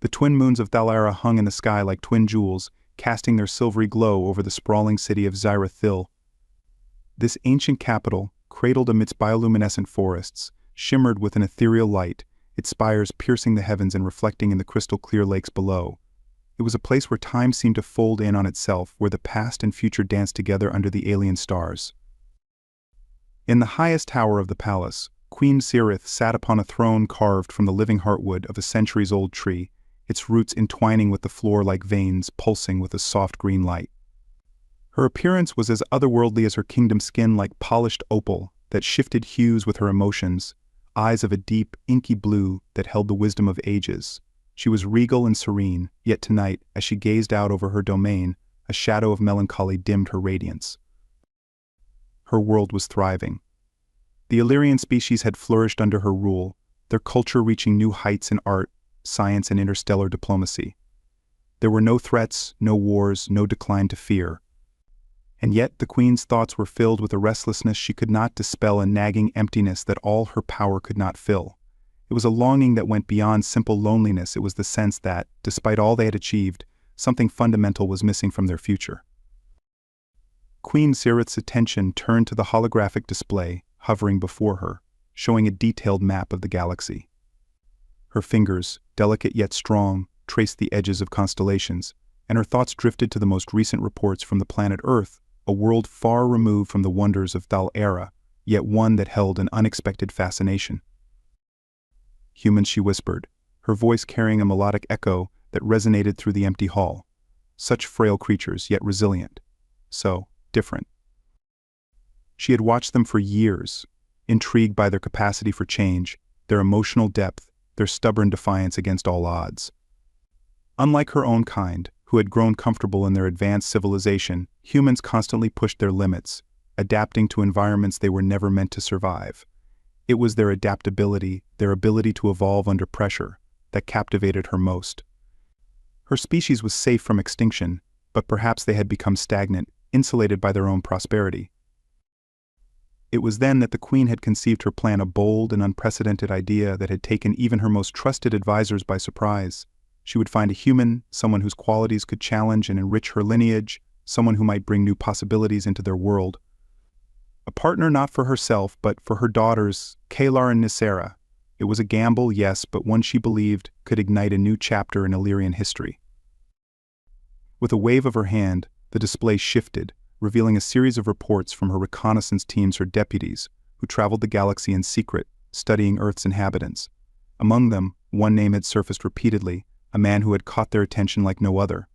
The twin moons of Thalara hung in the sky like twin jewels, casting their silvery glow over the sprawling city of Zyrathil. This ancient capital, cradled amidst bioluminescent forests, shimmered with an ethereal light, its spires piercing the heavens and reflecting in the crystal-clear lakes below. It was a place where time seemed to fold in on itself, where the past and future danced together under the alien stars. In the highest tower of the palace, Queen Cirith sat upon a throne carved from the living heartwood of a centuries-old tree, its roots entwining with the floor like veins pulsing with a soft green light. Her appearance was as otherworldly as her kingdom's skin, like polished opal that shifted hues with her emotions, eyes of a deep, inky blue that held the wisdom of ages. She was regal and serene, yet tonight, as she gazed out over her domain, a shadow of melancholy dimmed her radiance. Her world was thriving. The Illyrian species had flourished under her rule, their culture reaching new heights in art, science, and interstellar diplomacy. There were no threats, no wars, no decline to fear. And yet the Queen's thoughts were filled with a restlessness she could not dispel, a nagging emptiness that all her power could not fill. It was a longing that went beyond simple loneliness. It was the sense that, despite all they had achieved, something fundamental was missing from their future. Queen Cirith's attention turned to the holographic display hovering before her, showing a detailed map of the galaxy. Her fingers, delicate yet strong, traced the edges of constellations, and her thoughts drifted to the most recent reports from the planet Earth, a world far removed from the wonders of Thalara, yet one that held an unexpected fascination. "Humans," she whispered, her voice carrying a melodic echo that resonated through the empty hall. Such frail creatures, yet resilient. So different. She had watched them for years, intrigued by their capacity for change, their emotional depth, their stubborn defiance against all odds. Unlike her own kind, who had grown comfortable in their advanced civilization, humans constantly pushed their limits, adapting to environments they were never meant to survive. It was their adaptability, their ability to evolve under pressure, that captivated her most. Her species was safe from extinction, but perhaps they had become stagnant, insulated by their own prosperity. It was then that the Queen had conceived her plan, a bold and unprecedented idea that had taken even her most trusted advisors by surprise. She would find a human, someone whose qualities could challenge and enrich her lineage, someone who might bring new possibilities into their world. A partner not for herself, but for her daughters, Kalar and Nisera. It was a gamble, yes, but one she believed could ignite a new chapter in Illyrian history. With a wave of her hand, the display shifted, revealing a series of reports from her reconnaissance teams, her deputies, who traveled the galaxy in secret, studying Earth's inhabitants. Among them, one name had surfaced repeatedly, a man who had caught their attention like no other.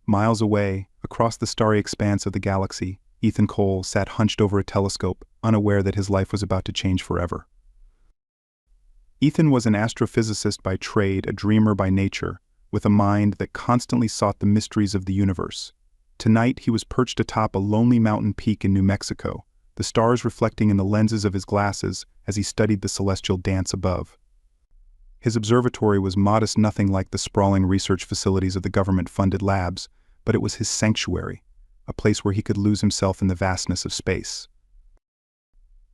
Miles away, across the starry expanse of the galaxy, Ethan Cole sat hunched over a telescope, unaware that his life was about to change forever. Ethan was an astrophysicist by trade, a dreamer by nature, with a mind that constantly sought the mysteries of the universe. Tonight he was perched atop a lonely mountain peak in New Mexico, the stars reflecting in the lenses of his glasses as he studied the celestial dance above. His observatory was modest, nothing like the sprawling research facilities of the government-funded labs, but it was his sanctuary, a place where he could lose himself in the vastness of space.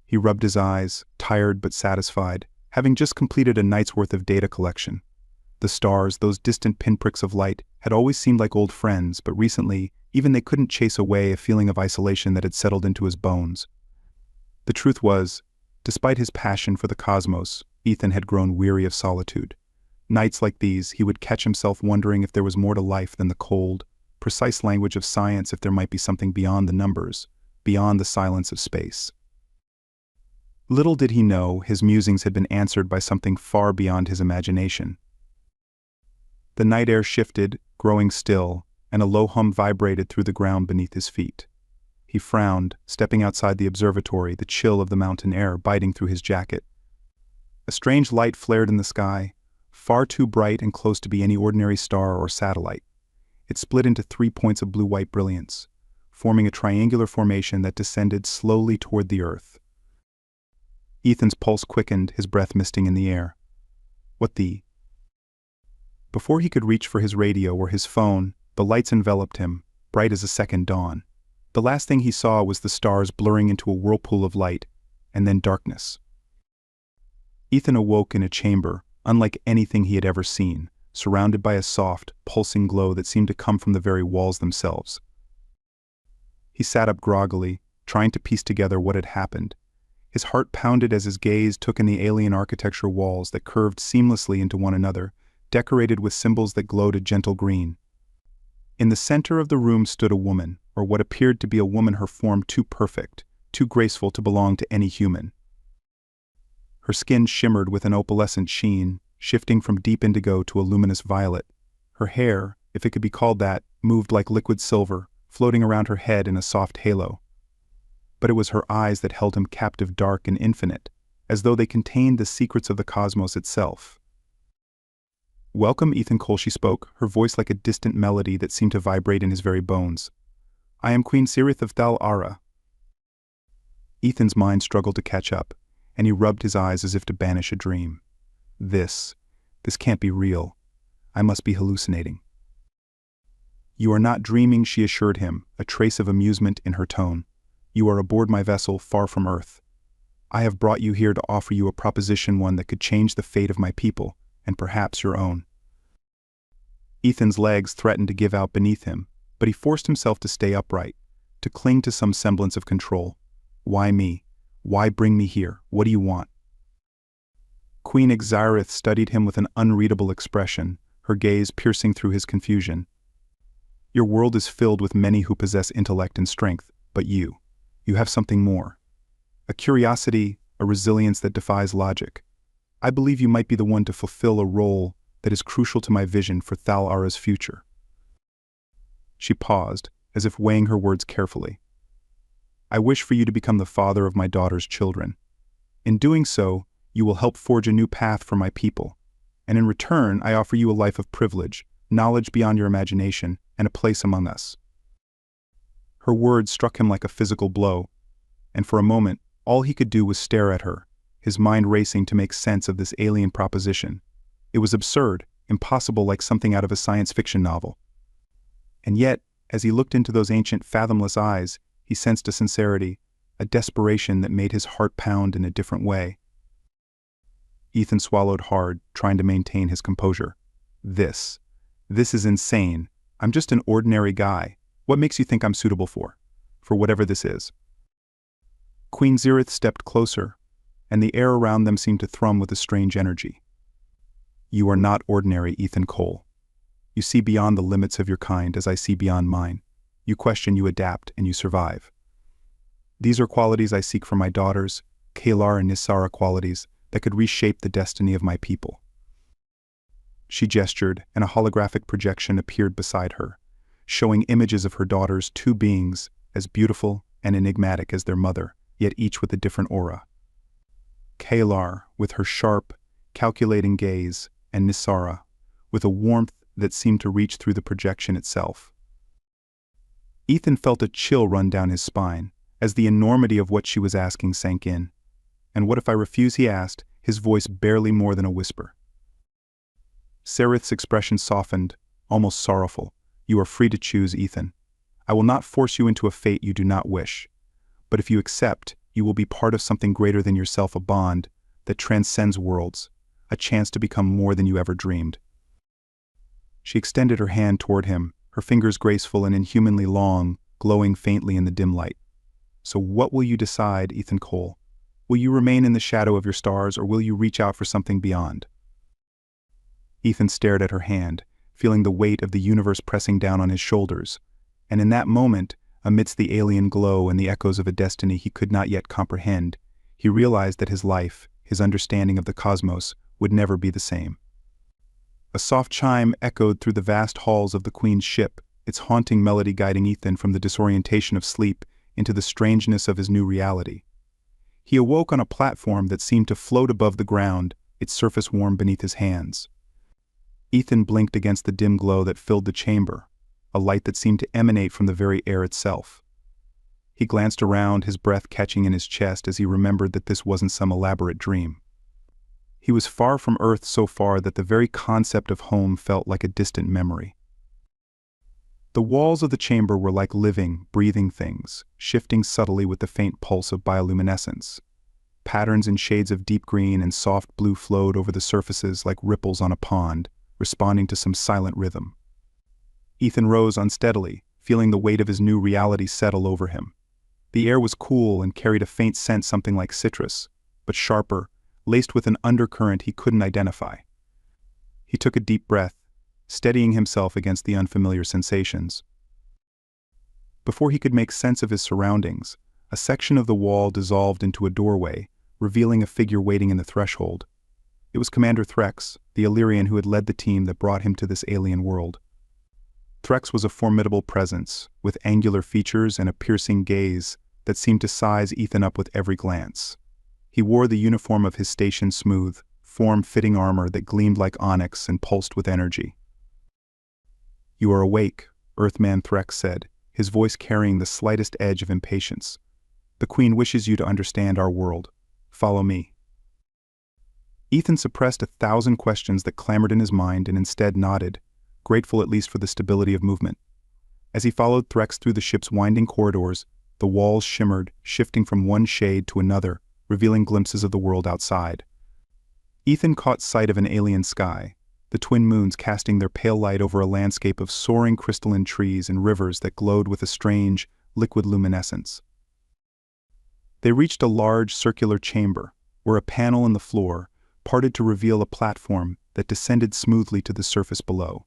He rubbed his eyes, tired but satisfied, having just completed a night's worth of data collection. The stars, those distant pinpricks of light, had always seemed like old friends, but recently, even they couldn't chase away a feeling of isolation that had settled into his bones. The truth was, despite his passion for the cosmos, Ethan had grown weary of solitude. Nights like these, he would catch himself wondering if there was more to life than the cold, precise language of science, if there might be something beyond the numbers, beyond the silence of space. Little did he know, his musings had been answered by something far beyond his imagination. The night air shifted, growing still, and a low hum vibrated through the ground beneath his feet. He frowned, stepping outside the observatory, the chill of the mountain air biting through his jacket. A strange light flared in the sky, far too bright and close to be any ordinary star or satellite. It split into 3 points of blue-white brilliance, forming a triangular formation that descended slowly toward the earth. Ethan's pulse quickened, his breath misting in the air. What the? Before he could reach for his radio or his phone, the lights enveloped him, bright as a second dawn. The last thing he saw was the stars blurring into a whirlpool of light, and then darkness. Ethan awoke in a chamber, unlike anything he had ever seen, surrounded by a soft, pulsing glow that seemed to come from the very walls themselves. He sat up groggily, trying to piece together what had happened. His heart pounded as his gaze took in the alien architecture walls that curved seamlessly into one another, decorated with symbols that glowed a gentle green. In the center of the room stood a woman, or what appeared to be a woman, her form too perfect, too graceful to belong to any human. Her skin shimmered with an opalescent sheen, shifting from deep indigo to a luminous violet. Her hair, if it could be called that, moved like liquid silver, floating around her head in a soft halo. But it was her eyes that held him captive, dark and infinite, as though they contained the secrets of the cosmos itself. "Welcome, Ethan Cole," she spoke, her voice like a distant melody that seemed to vibrate in his very bones. "I am Queen Sirith of Thal Ara." Ethan's mind struggled to catch up, and he rubbed his eyes as if to banish a dream. This can't be real. I must be hallucinating. "You are not dreaming," she assured him, a trace of amusement in her tone. "You are aboard my vessel, far from Earth. I have brought you here to offer you a proposition, one that could change the fate of my people, and perhaps your own." Ethan's legs threatened to give out beneath him, but he forced himself to stay upright, to cling to some semblance of control. "Why me? Why bring me here? What do you want?" Queen Xyrith studied him with an unreadable expression, her gaze piercing through his confusion. "Your world is filled with many who possess intellect and strength, but you have something more. A curiosity, a resilience that defies logic. I believe you might be the one to fulfill a role that is crucial to my vision for Thal Ara's future." She paused, as if weighing her words carefully. "I wish for you to become the father of my daughter's children. In doing so, you will help forge a new path for my people, and in return I offer you a life of privilege, knowledge beyond your imagination, and a place among us." Her words struck him like a physical blow, and for a moment, all he could do was stare at her, his mind racing to make sense of this alien proposition. It was absurd, impossible, like something out of a science fiction novel. And yet, as he looked into those ancient, fathomless eyes, he sensed a sincerity, a desperation that made his heart pound in a different way. Ethan swallowed hard, trying to maintain his composure. This is insane. I'm just an ordinary guy. What makes you think I'm suitable for whatever this is?" Queen Xyrith stepped closer, and the air around them seemed to thrum with a strange energy. "You are not ordinary, Ethan Cole. You see beyond the limits of your kind as I see beyond mine. You question, you adapt, and you survive. These are qualities I seek for my daughters, Kalar and Nisara, qualities that could reshape the destiny of my people." She gestured, and a holographic projection appeared beside her, showing images of her daughters, two beings, as beautiful and enigmatic as their mother, yet each with a different aura. Kalar, with her sharp, calculating gaze, and Nisara, with a warmth that seemed to reach through the projection itself. Ethan felt a chill run down his spine, as the enormity of what she was asking sank in. "And what if I refuse?" he asked, his voice barely more than a whisper. Serith's expression softened, almost sorrowful. "You are free to choose, Ethan. I will not force you into a fate you do not wish. But if you accept, you will be part of something greater than yourself, a bond that transcends worlds, a chance to become more than you ever dreamed." She extended her hand toward him, her fingers graceful and inhumanly long, glowing faintly in the dim light. "So what will you decide, Ethan Cole? Will you remain in the shadow of your stars, or will you reach out for something beyond?" Ethan stared at her hand, feeling the weight of the universe pressing down on his shoulders, and in that moment, amidst the alien glow and the echoes of a destiny he could not yet comprehend, he realized that his life, his understanding of the cosmos, would never be the same. A soft chime echoed through the vast halls of the Queen's ship, its haunting melody guiding Ethan from the disorientation of sleep into the strangeness of his new reality. He awoke on a platform that seemed to float above the ground, its surface warm beneath his hands. Ethan blinked against the dim glow that filled the chamber, a light that seemed to emanate from the very air itself. He glanced around, his breath catching in his chest as he remembered that this wasn't some elaborate dream. He was far from Earth, so far that the very concept of home felt like a distant memory. The walls of the chamber were like living, breathing things, shifting subtly with the faint pulse of bioluminescence. Patterns in shades of deep green and soft blue flowed over the surfaces like ripples on a pond, responding to some silent rhythm. Ethan rose unsteadily, feeling the weight of his new reality settle over him. The air was cool and carried a faint scent something like citrus, but sharper, laced with an undercurrent he couldn't identify. He took a deep breath, steadying himself against the unfamiliar sensations. Before he could make sense of his surroundings, a section of the wall dissolved into a doorway, revealing a figure waiting in the threshold. It was Commander Threx, the Illyrian who had led the team that brought him to this alien world. Threx was a formidable presence, with angular features and a piercing gaze that seemed to size Ethan up with every glance. He wore the uniform of his station, smooth, form-fitting armor that gleamed like onyx and pulsed with energy. "You are awake," Earthman Threx said, his voice carrying the slightest edge of impatience. "The Queen wishes you to understand our world. Follow me." Ethan suppressed 1,000 questions that clamored in his mind and instead nodded, grateful at least for the stability of movement. As he followed Threx through the ship's winding corridors, the walls shimmered, shifting from one shade to another, revealing glimpses of the world outside. Ethan caught sight of an alien sky, the twin moons casting their pale light over a landscape of soaring crystalline trees and rivers that glowed with a strange, liquid luminescence. They reached a large circular chamber, where a panel in the floor parted to reveal a platform that descended smoothly to the surface below.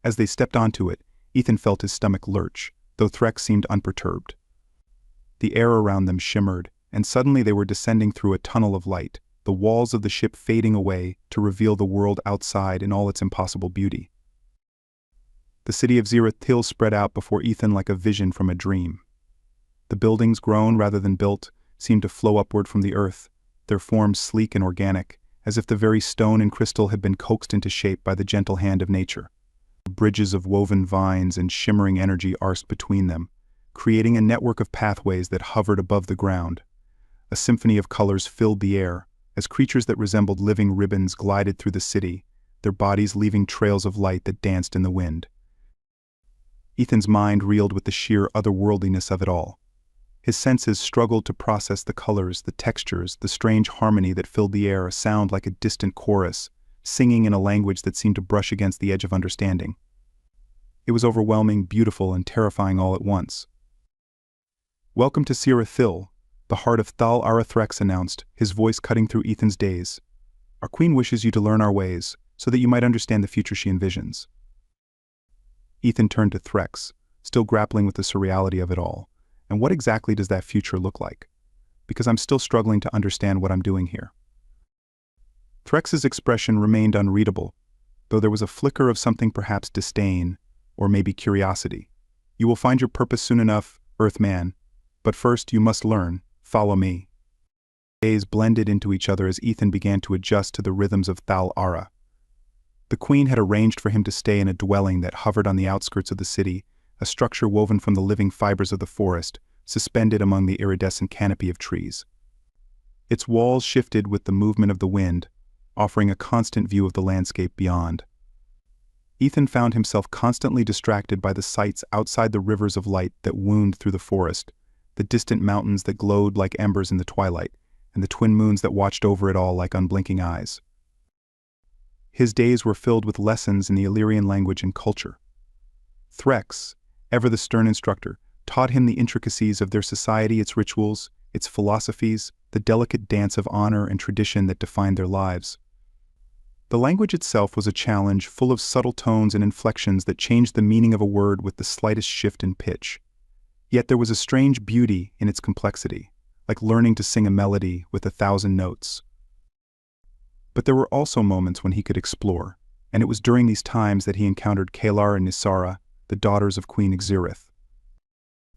As they stepped onto it, Ethan felt his stomach lurch, though Threx seemed unperturbed. The air around them shimmered, and suddenly they were descending through a tunnel of light, the walls of the ship fading away to reveal the world outside in all its impossible beauty. The city of Zerathil spread out before Ethan like a vision from a dream. The buildings, grown rather than built, seemed to flow upward from the earth, their forms sleek and organic, as if the very stone and crystal had been coaxed into shape by the gentle hand of nature. Bridges of woven vines and shimmering energy arsed between them, creating a network of pathways that hovered above the ground. A symphony of colors filled the air, as creatures that resembled living ribbons glided through the city, their bodies leaving trails of light that danced in the wind. Ethan's mind reeled with the sheer otherworldliness of it all. His senses struggled to process the colors, the textures, the strange harmony that filled the air, a sound like a distant chorus, singing in a language that seemed to brush against the edge of understanding. It was overwhelming, beautiful, and terrifying all at once. "Welcome to Zerathil," the heart of Thal Arathrex announced, his voice cutting through Ethan's daze. "Our Queen wishes you to learn our ways, so that you might understand the future she envisions." Ethan turned to Threx, still grappling with the surreality of it all. And what exactly does that future look like? Because I'm still struggling to understand what I'm doing here. Threx's expression remained unreadable, though there was a flicker of something, perhaps disdain, or maybe curiosity. "You will find your purpose soon enough, Earthman. But first you must learn. Follow me." Days blended into each other as Ethan began to adjust to the rhythms of Thal Ara. The Queen had arranged for him to stay in a dwelling that hovered on the outskirts of the city, a structure woven from the living fibers of the forest, suspended among the iridescent canopy of trees. Its walls shifted with the movement of the wind, offering a constant view of the landscape beyond. Ethan found himself constantly distracted by the sights outside the rivers of light that wound through the forest, the distant mountains that glowed like embers in the twilight, and the twin moons that watched over it all like unblinking eyes. His days were filled with lessons in the Illyrian language and culture. Threx, ever the stern instructor, taught him the intricacies of their society, its rituals, its philosophies, the delicate dance of honor and tradition that defined their lives. The language itself was a challenge, full of subtle tones and inflections that changed the meaning of a word with the slightest shift in pitch. Yet there was a strange beauty in its complexity, like learning to sing a melody with 1,000 notes. But there were also moments when he could explore, and it was during these times that he encountered Kalar and Nisara, the daughters of Queen Xerath.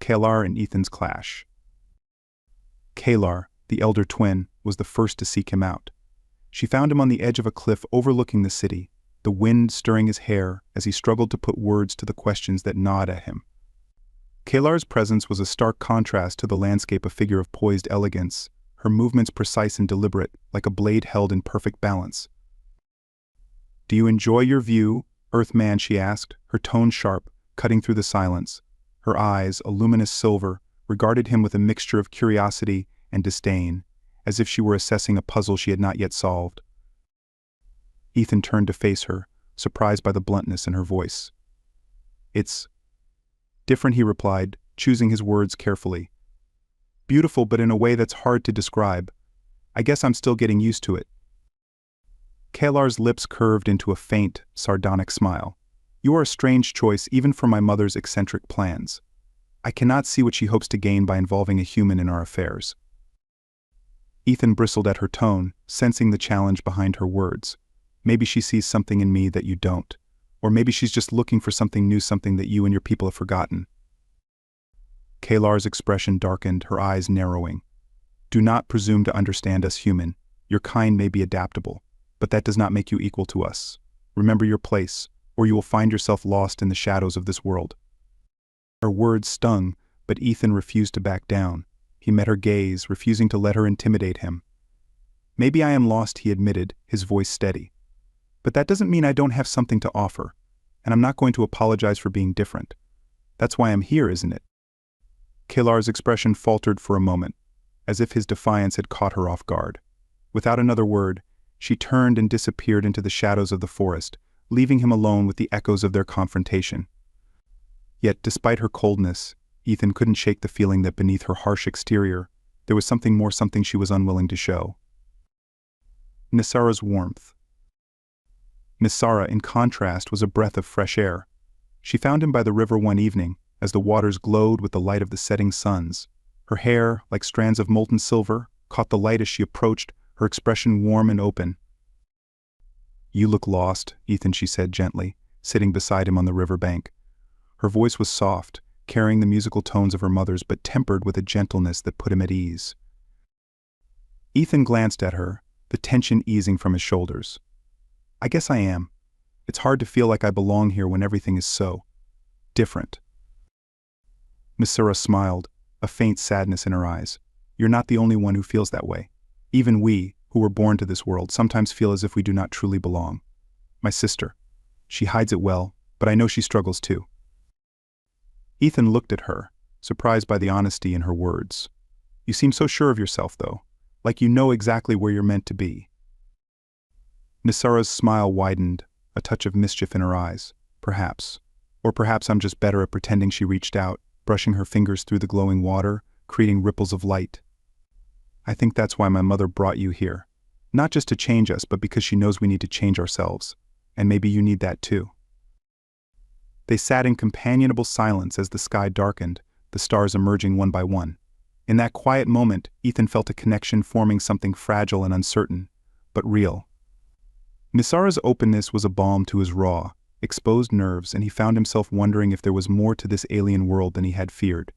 Kalar and Ethan's clash. Kalar, the elder twin, was the first to seek him out. She found him on the edge of a cliff overlooking the city, the wind stirring his hair as he struggled to put words to the questions that gnawed at him. Kalar's presence was a stark contrast to the landscape, a figure of poised elegance, her movements precise and deliberate, like a blade held in perfect balance. "Do you enjoy your view, Earthman?" she asked, her tone sharp, cutting through the silence. Her eyes, a luminous silver, regarded him with a mixture of curiosity and disdain, as if she were assessing a puzzle she had not yet solved. Ethan turned to face her, surprised by the bluntness in her voice. "It's different," he replied, choosing his words carefully. "Beautiful, but in a way that's hard to describe. I guess I'm still getting used to it." Kalar's lips curved into a faint, sardonic smile. "You are a strange choice even for my mother's eccentric plans. I cannot see what she hopes to gain by involving a human in our affairs." Ethan bristled at her tone, sensing the challenge behind her words. Maybe she sees something in me that you don't. Or maybe she's just looking for something new, something that you and your people have forgotten. Kalar's expression darkened, her eyes narrowing. "Do not presume to understand us human. Your kind may be adaptable, but that does not make you equal to us. Remember your place, or you will find yourself lost in the shadows of this world." Her words stung, but Ethan refused to back down. He met her gaze, refusing to let her intimidate him. "Maybe I am lost," he admitted, his voice steady. "But that doesn't mean I don't have something to offer, and I'm not going to apologize for being different. That's why I'm here, isn't it?" Kalar's expression faltered for a moment, as if his defiance had caught her off guard. Without another word, she turned and disappeared into the shadows of the forest, leaving him alone with the echoes of their confrontation. Yet, despite her coldness, Ethan couldn't shake the feeling that beneath her harsh exterior, there was something more, something she was unwilling to show. Nisara's warmth. Nisara, in contrast, was a breath of fresh air. She found him by the river one evening, as the waters glowed with the light of the setting suns. Her hair, like strands of molten silver, caught the light as she approached, her expression warm and open. "You look lost, Ethan," she said gently, sitting beside him on the river bank. Her voice was soft, carrying the musical tones of her mother's, but tempered with a gentleness that put him at ease. Ethan glanced at her, the tension easing from his shoulders. "I guess I am. It's hard to feel like I belong here when everything is so different." Nisara smiled, a faint sadness in her eyes. "You're not the only one who feels that way. Even we, who were born to this world, sometimes feel as if we do not truly belong. My sister. She hides it well, but I know she struggles too." Ethan looked at her, surprised by the honesty in her words. "You seem so sure of yourself, though, like you know exactly where you're meant to be." Nisara's smile widened, a touch of mischief in her eyes. "Perhaps. Or perhaps I'm just better at pretending." She reached out, brushing her fingers through the glowing water, creating ripples of light. "I think that's why my mother brought you here. Not just to change us, but because she knows we need to change ourselves. And maybe you need that too." They sat in companionable silence as the sky darkened, the stars emerging one by one. In that quiet moment, Ethan felt a connection forming, something fragile and uncertain, but real. Nisara's openness was a balm to his raw, exposed nerves, and he found himself wondering if there was more to this alien world than he had feared.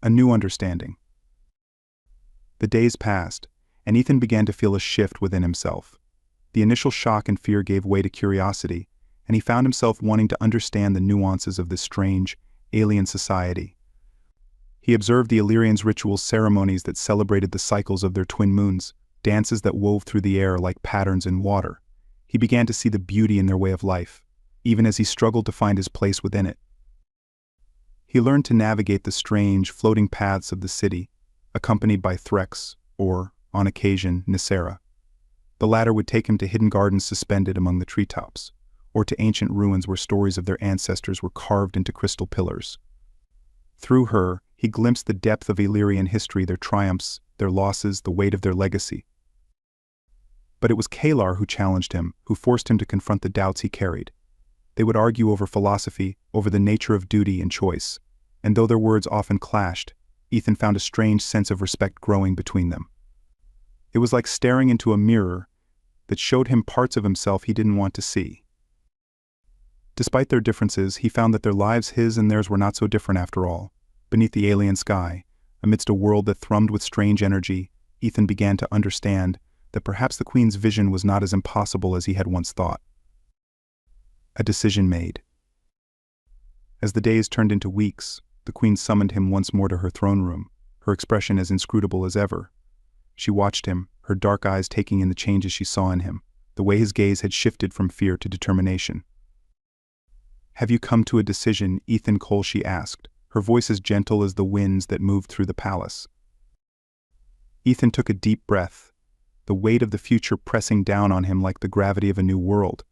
A new understanding. The days passed, and Ethan began to feel a shift within himself. The initial shock and fear gave way to curiosity, and he found himself wanting to understand the nuances of this strange, alien society. He observed the Illyrians' ritual ceremonies that celebrated the cycles of their twin moons, dances that wove through the air like patterns in water. He began to see the beauty in their way of life, even as he struggled to find his place within it. He learned to navigate the strange, floating paths of the city, accompanied by Threx, or, on occasion, Nisara. The latter would take him to hidden gardens suspended among the treetops, or to ancient ruins where stories of their ancestors were carved into crystal pillars. Through her, he glimpsed the depth of Illyrian history, their triumphs, their losses, the weight of their legacy. But it was Kalar who challenged him, who forced him to confront the doubts he carried. They would argue over philosophy, over the nature of duty and choice, and though their words often clashed, Ethan found a strange sense of respect growing between them. It was like staring into a mirror that showed him parts of himself he didn't want to see. Despite their differences, he found that their lives, his and theirs, were not so different after all. Beneath the alien sky, amidst a world that thrummed with strange energy, Ethan began to understand that perhaps the Queen's vision was not as impossible as he had once thought. A decision made. As the days turned into weeks, the Queen summoned him once more to her throne room, her expression as inscrutable as ever. She watched him, her dark eyes taking in the changes she saw in him, the way his gaze had shifted from fear to determination. "Have you come to a decision, Ethan Cole?" she asked, her voice as gentle as the winds that moved through the palace. Ethan took a deep breath, the weight of the future pressing down on him like the gravity of a new world.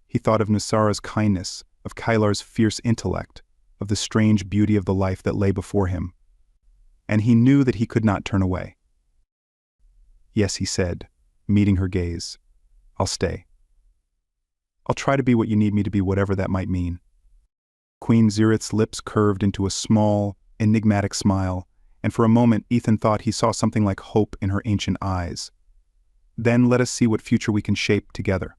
He thought of Nisara's kindness, of Kylar's fierce intellect, of the strange beauty of the life that lay before him. And he knew that he could not turn away. "Yes," he said, meeting her gaze. "I'll stay. I'll try to be what you need me to be, whatever that might mean." Queen Xerath's lips curved into a small, enigmatic smile, and for a moment Ethan thought he saw something like hope in her ancient eyes. "Then let us see what future we can shape together."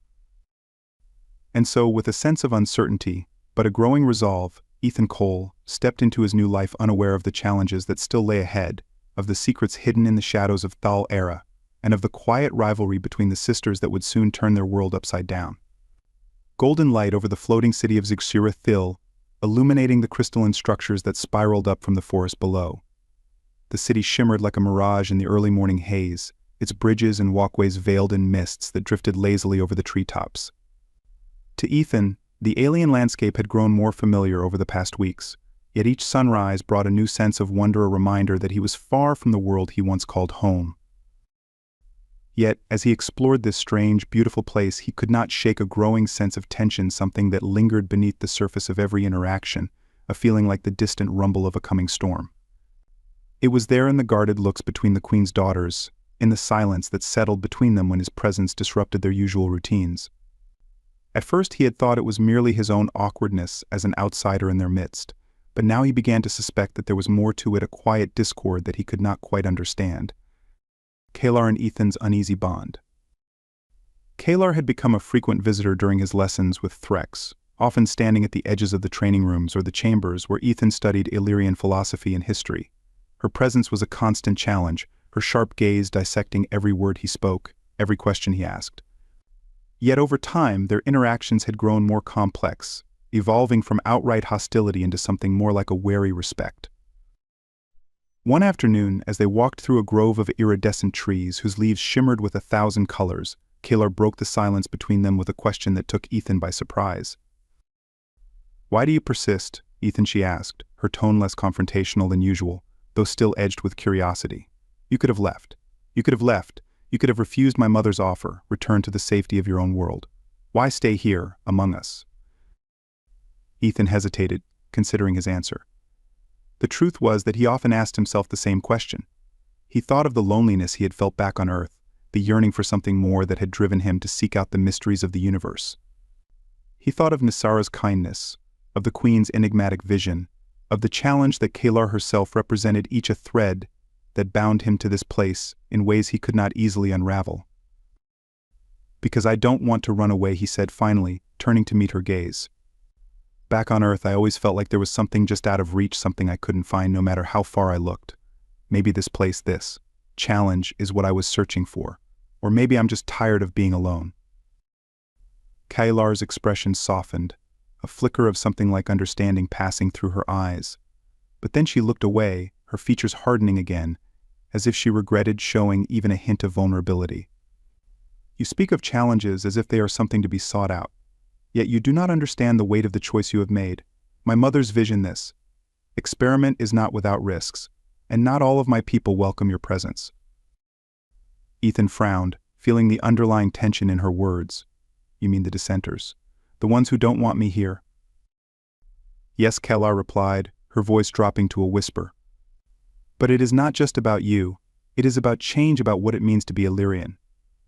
And so, with a sense of uncertainty, but a growing resolve, Ethan Cole stepped into his new life unaware of the challenges that still lay ahead, of the secrets hidden in the shadows of Thal Era, and of the quiet rivalry between the sisters that would soon turn their world upside down. Golden light over the floating city of Cyberpunk, illuminating the crystalline structures that spiraled up from the forest below. The city shimmered like a mirage in the early morning haze, its bridges and walkways veiled in mists that drifted lazily over the treetops. To Ethan, the alien landscape had grown more familiar over the past weeks, yet each sunrise brought a new sense of wonder, a reminder that he was far from the world he once called home. Yet, as he explored this strange, beautiful place, he could not shake a growing sense of tension, something that lingered beneath the surface of every interaction, a feeling like the distant rumble of a coming storm. It was there in the guarded looks between the Queen's daughters, in the silence that settled between them when his presence disrupted their usual routines. At first he had thought it was merely his own awkwardness as an outsider in their midst, but now he began to suspect that there was more to it, a quiet discord that he could not quite understand. Kylar and Ethan's uneasy bond. Kylar had become a frequent visitor during his lessons with Threx, often standing at the edges of the training rooms or the chambers where Ethan studied Illyrian philosophy and history. Her presence was a constant challenge, her sharp gaze dissecting every word he spoke, every question he asked. Yet over time, their interactions had grown more complex, evolving from outright hostility into something more like a wary respect. One afternoon, as they walked through a grove of iridescent trees whose leaves shimmered with 1,000 colors, Kylar broke the silence between them with a question that took Ethan by surprise. "Why do you persist?" Ethan, she asked, her tone less confrontational than usual, though still edged with curiosity. "You could have left. You could have left. You could have refused my mother's offer, returned to the safety of your own world. Why stay here, among us?" Ethan hesitated, considering his answer. The truth was that he often asked himself the same question. He thought of the loneliness he had felt back on Earth, the yearning for something more that had driven him to seek out the mysteries of the universe. He thought of Nisara's kindness, of the Queen's enigmatic vision, of the challenge that Kylar herself represented, each a thread that bound him to this place in ways he could not easily unravel. "Because I don't want to run away," he said finally, turning to meet her gaze. "Back on Earth, I always felt like there was something just out of reach, something I couldn't find no matter how far I looked. Maybe this place, this challenge, is what I was searching for. Or maybe I'm just tired of being alone." Kylar's expression softened, a flicker of something like understanding passing through her eyes. But then she looked away, her features hardening again, as if she regretted showing even a hint of vulnerability. "You speak of challenges as if they are something to be sought out. Yet you do not understand the weight of the choice you have made. My mother's vision this. Experiment is not without risks, and not all of my people welcome your presence." Ethan frowned, feeling the underlying tension in her words. "You mean the dissenters? The ones who don't want me here?" "Yes," Kylar replied, her voice dropping to a whisper. "But it is not just about you. It is about change, about what it means to be Illyrian.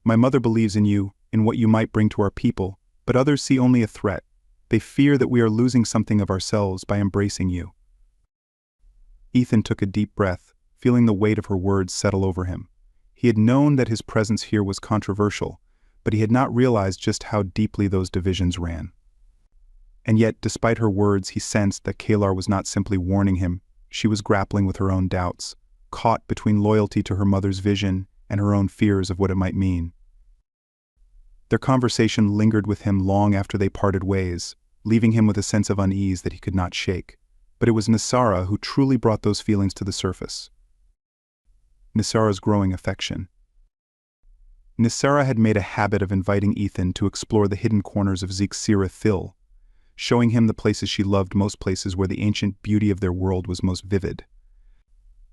My mother believes in you, in what you might bring to our people, but others see only a threat. They fear that we are losing something of ourselves by embracing you." Ethan took a deep breath, feeling the weight of her words settle over him. He had known that his presence here was controversial, but he had not realized just how deeply those divisions ran. And yet, despite her words, he sensed that Kylar was not simply warning him. She was grappling with her own doubts, caught between loyalty to her mother's vision and her own fears of what it might mean. Their conversation lingered with him long after they parted ways, leaving him with a sense of unease that he could not shake. But it was Nisara who truly brought those feelings to the surface. Nisara's growing affection. Nisara had made a habit of inviting Ethan to explore the hidden corners of Cyberpunk, showing him the places she loved most, places where the ancient beauty of their world was most vivid.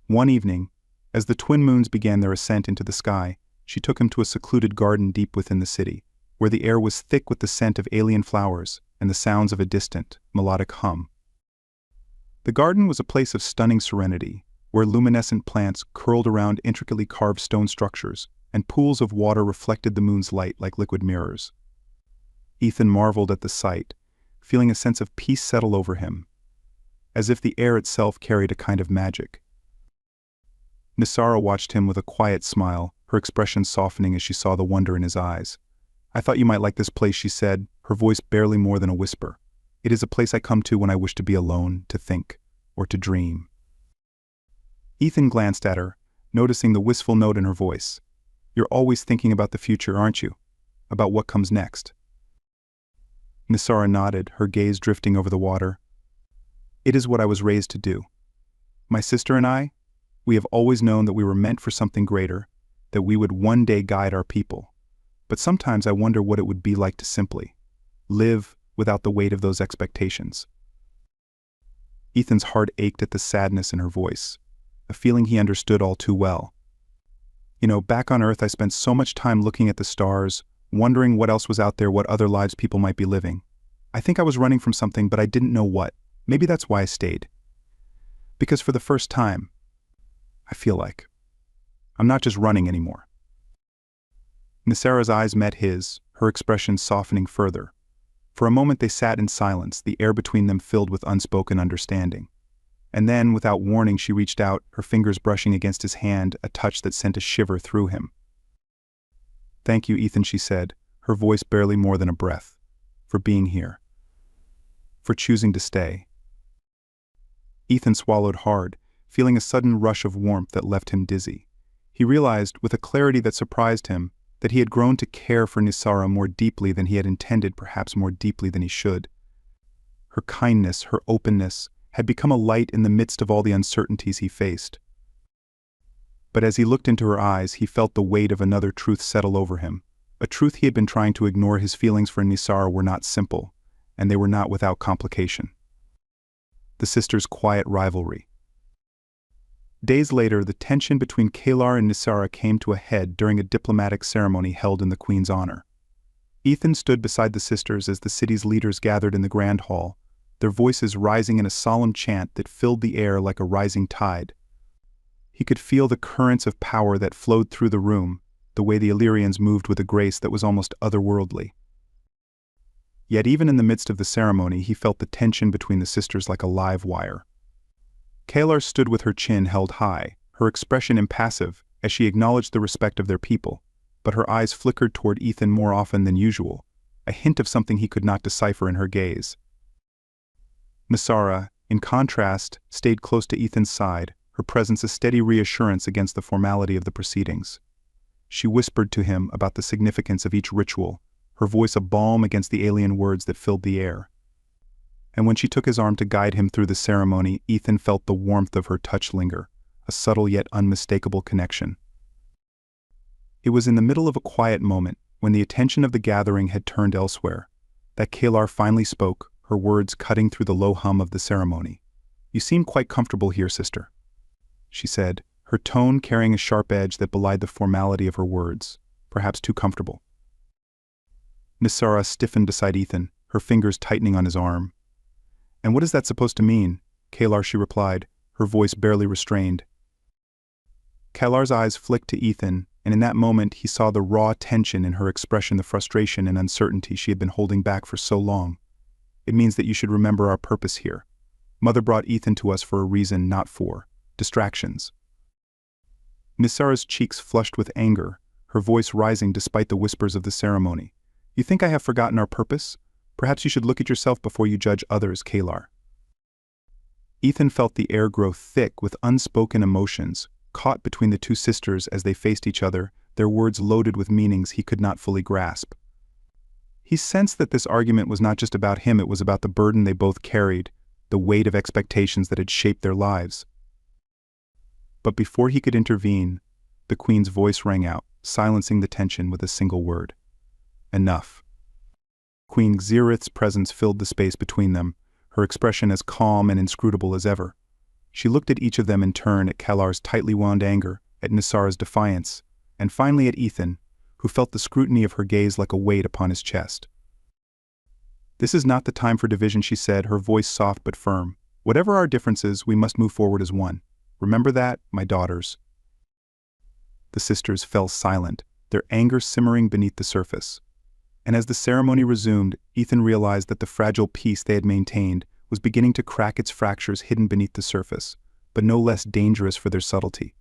One evening, As the twin moons began their ascent into the sky, she took him to a secluded garden deep within the city, where the air was thick with the scent of alien flowers and the sounds of a distant, melodic hum. The garden was a place of stunning serenity, where luminescent plants curled around intricately carved stone structures, and pools of water reflected the moon's light like liquid mirrors. Ethan marveled at the sight, feeling a sense of peace settle over him, as if the air itself carried a kind of magic. Nisara watched him with a quiet smile, her expression softening as she saw the wonder in his eyes. "I thought you might like this place," she said, her voice barely more than a whisper. "It is a place I come to when I wish to be alone, to think, or to dream." Ethan glanced at her, noticing the wistful note in her voice. "You're always thinking about the future, aren't you? About what comes next?" Nisara nodded, her gaze drifting over the water. "It is what I was raised to do. My sister and I, we have always known that we were meant for something greater, that we would one day guide our people. But sometimes I wonder what it would be like to simply live without the weight of those expectations." Ethan's heart ached at the sadness in her voice, a feeling he understood all too well. "You know, back on Earth I spent so much time looking at the stars, wondering what else was out there, what other lives people might be living. I think I was running from something, but I didn't know what. Maybe that's why I stayed. Because for the first time, I feel like I'm not just running anymore." Nisara's eyes met his, her expression softening further. For a moment they sat in silence, the air between them filled with unspoken understanding. And then, without warning, she reached out, her fingers brushing against his hand, a touch that sent a shiver through him. "Thank you, Ethan," she said, her voice barely more than a breath, "for being here. For choosing to stay." Ethan swallowed hard, feeling a sudden rush of warmth that left him dizzy. He realized, with a clarity that surprised him, that he had grown to care for Nisara more deeply than he had intended, perhaps more deeply than he should. Her kindness, her openness, had become a light in the midst of all the uncertainties he faced. But as he looked into her eyes, he felt the weight of another truth settle over him, a truth he had been trying to ignore. His feelings for Nisara were not simple, and they were not without complication. The sisters' quiet rivalry. Days later, the tension between Kalar and Nisara came to a head during a diplomatic ceremony held in the Queen's honor. Ethan stood beside the sisters as the city's leaders gathered in the grand hall, their voices rising in a solemn chant that filled the air like a rising tide. He could feel the currents of power that flowed through the room, the way the Illyrians moved with a grace that was almost otherworldly. Yet even in the midst of the ceremony, he felt the tension between the sisters like a live wire. Kalar stood with her chin held high, her expression impassive, as she acknowledged the respect of their people, but her eyes flickered toward Ethan more often than usual, a hint of something he could not decipher in her gaze. Nisara, in contrast, stayed close to Ethan's side, her presence a steady reassurance against the formality of the proceedings. She whispered to him about the significance of each ritual, her voice a balm against the alien words that filled the air. And when she took his arm to guide him through the ceremony, Ethan felt the warmth of her touch linger, a subtle yet unmistakable connection. It was in the middle of a quiet moment, when the attention of the gathering had turned elsewhere, that Kalar finally spoke, her words cutting through the low hum of the ceremony. "You seem quite comfortable here, sister," she said, her tone carrying a sharp edge that belied the formality of her words, perhaps too comfortable. Nisara stiffened beside Ethan, her fingers tightening on his arm. "And what is that supposed to mean?" Kalar, she replied, her voice barely restrained. Kalar's eyes flicked to Ethan, and in that moment he saw the raw tension in her expression, the frustration and uncertainty she had been holding back for so long. "It means that you should remember our purpose here. Mother brought Ethan to us for a reason, not for distractions." Nisara's cheeks flushed with anger, her voice rising despite the whispers of the ceremony. "You think I have forgotten our purpose? Perhaps you should look at yourself before you judge others, Kalar." Ethan felt the air grow thick with unspoken emotions, caught between the two sisters as they faced each other, their words loaded with meanings he could not fully grasp. He sensed that this argument was not just about him, it was about the burden they both carried, the weight of expectations that had shaped their lives. But before he could intervene, the Queen's voice rang out, silencing the tension with a single word. "Enough." Queen Xerith's presence filled the space between them, her expression as calm and inscrutable as ever. She looked at each of them in turn, at Kalar's tightly wound anger, at Nisara's defiance, and finally at Ethan, who felt the scrutiny of her gaze like a weight upon his chest. "This is not the time for division," she said, her voice soft but firm. "Whatever our differences, we must move forward as one. Remember that, my daughters." The sisters fell silent, their anger simmering beneath the surface. And as the ceremony resumed, Ethan realized that the fragile peace they had maintained was beginning to crack its fractures hidden beneath the surface, but no less dangerous for their subtlety.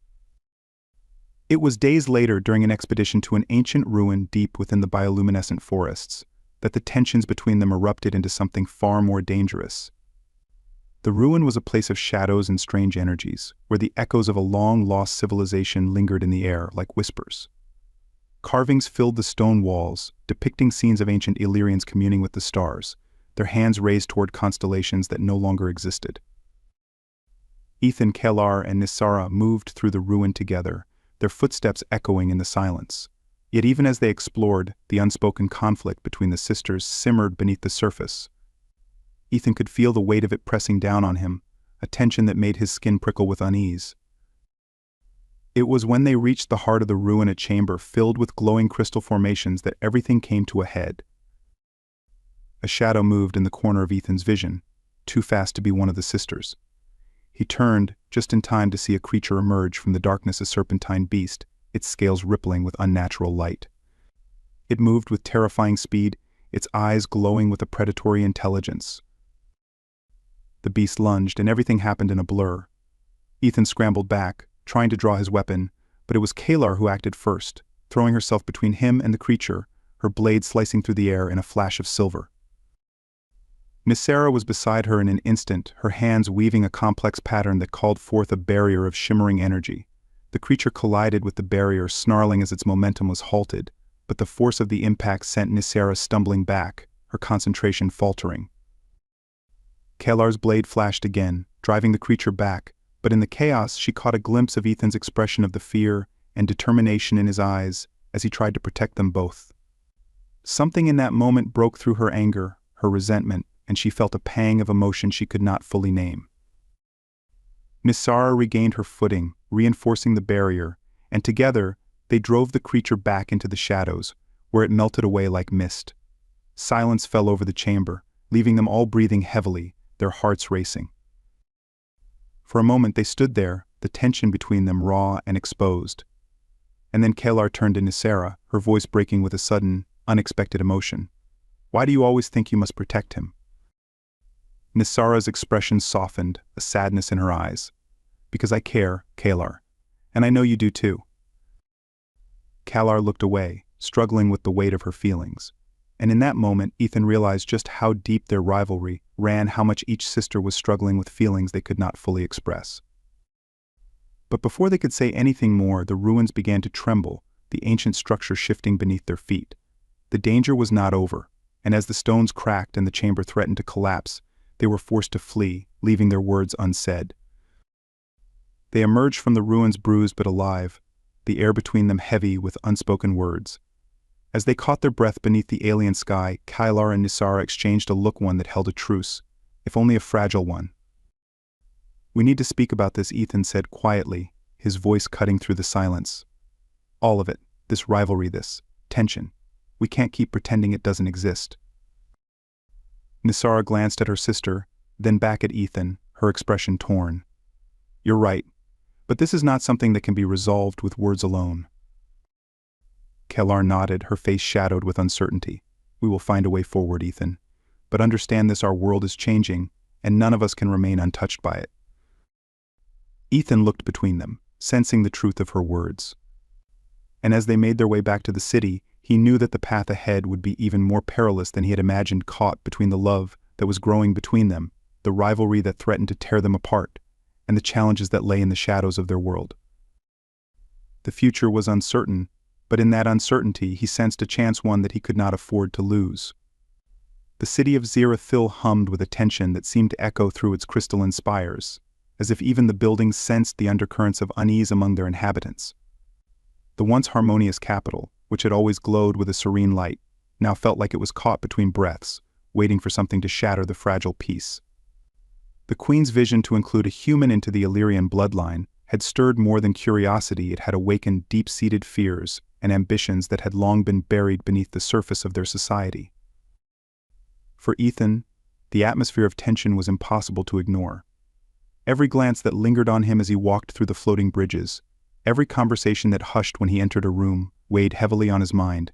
It was days later, during an expedition to an ancient ruin deep within the bioluminescent forests, that the tensions between them erupted into something far more dangerous. The ruin was a place of shadows and strange energies, where the echoes of a long-lost civilization lingered in the air like whispers. Carvings filled the stone walls, depicting scenes of ancient Illyrians communing with the stars, their hands raised toward constellations that no longer existed. Ethan, Kalar, and Nisara moved through the ruin together, their footsteps echoing in the silence. Yet even as they explored, the unspoken conflict between the sisters simmered beneath the surface. Ethan could feel the weight of it pressing down on him, a tension that made his skin prickle with unease. It was when they reached the heart of the ruin, a chamber filled with glowing crystal formations, that everything came to a head. A shadow moved in the corner of Ethan's vision, too fast to be one of the sisters. He turned, just in time to see a creature emerge from the darkness, a serpentine beast, its scales rippling with unnatural light. It moved with terrifying speed, its eyes glowing with a predatory intelligence. The beast lunged, and everything happened in a blur. Ethan scrambled back, trying to draw his weapon, but it was Kalar who acted first, throwing herself between him and the creature, her blade slicing through the air in a flash of silver. Nisara was beside her in an instant, her hands weaving a complex pattern that called forth a barrier of shimmering energy. The creature collided with the barrier, snarling as its momentum was halted, but the force of the impact sent Nisara stumbling back, her concentration faltering. Kalar's blade flashed again, driving the creature back, but in the chaos she caught a glimpse of Ethan's expression of the fear and determination in his eyes as he tried to protect them both. Something in that moment broke through her anger, her resentment, and she felt a pang of emotion she could not fully name. Nisara regained her footing, reinforcing the barrier, and together they drove the creature back into the shadows, where it melted away like mist. Silence fell over the chamber, leaving them all breathing heavily, their hearts racing. For a moment they stood there, the tension between them raw and exposed. And then Kalar turned to Nisara, her voice breaking with a sudden, unexpected emotion. "Why do you always think you must protect him?" Nisara's expression softened, a sadness in her eyes. "Because I care, Kalar. And I know you do too." Kalar looked away, struggling with the weight of her feelings. And in that moment, Ethan realized just how deep their rivalry ran, how much each sister was struggling with feelings they could not fully express. But before they could say anything more, the ruins began to tremble, the ancient structure shifting beneath their feet. The danger was not over, and as the stones cracked and the chamber threatened to collapse, they were forced to flee, leaving their words unsaid. They emerged from the ruins bruised but alive, the air between them heavy with unspoken words. As they caught their breath beneath the alien sky, Kalar and Nisara exchanged a look, one that held a truce, if only a fragile one. "We need to speak about this," Ethan said quietly, his voice cutting through the silence. "All of it, this rivalry, this tension. We can't keep pretending it doesn't exist." Nisara glanced at her sister, then back at Ethan, her expression torn. "You're right, but this is not something that can be resolved with words alone." Kalar nodded, her face shadowed with uncertainty. "We will find a way forward, Ethan. But understand this, our world is changing, and none of us can remain untouched by it." Ethan looked between them, sensing the truth of her words. And as they made their way back to the city, he knew that the path ahead would be even more perilous than he had imagined, caught between the love that was growing between them, the rivalry that threatened to tear them apart, and the challenges that lay in the shadows of their world. The future was uncertain, but in that uncertainty he sensed a chance, one that he could not afford to lose. The city of Zerathil hummed with a tension that seemed to echo through its crystalline spires, as if even the buildings sensed the undercurrents of unease among their inhabitants. The once harmonious capital, which had always glowed with a serene light, now felt like it was caught between breaths, waiting for something to shatter the fragile peace. The Queen's vision to include a human into the Illyrian bloodline had stirred more than curiosity. It had awakened deep-seated fears and ambitions that had long been buried beneath the surface of their society. For Ethan, the atmosphere of tension was impossible to ignore. Every glance that lingered on him as he walked through the floating bridges, every conversation that hushed when he entered a room, weighed heavily on his mind.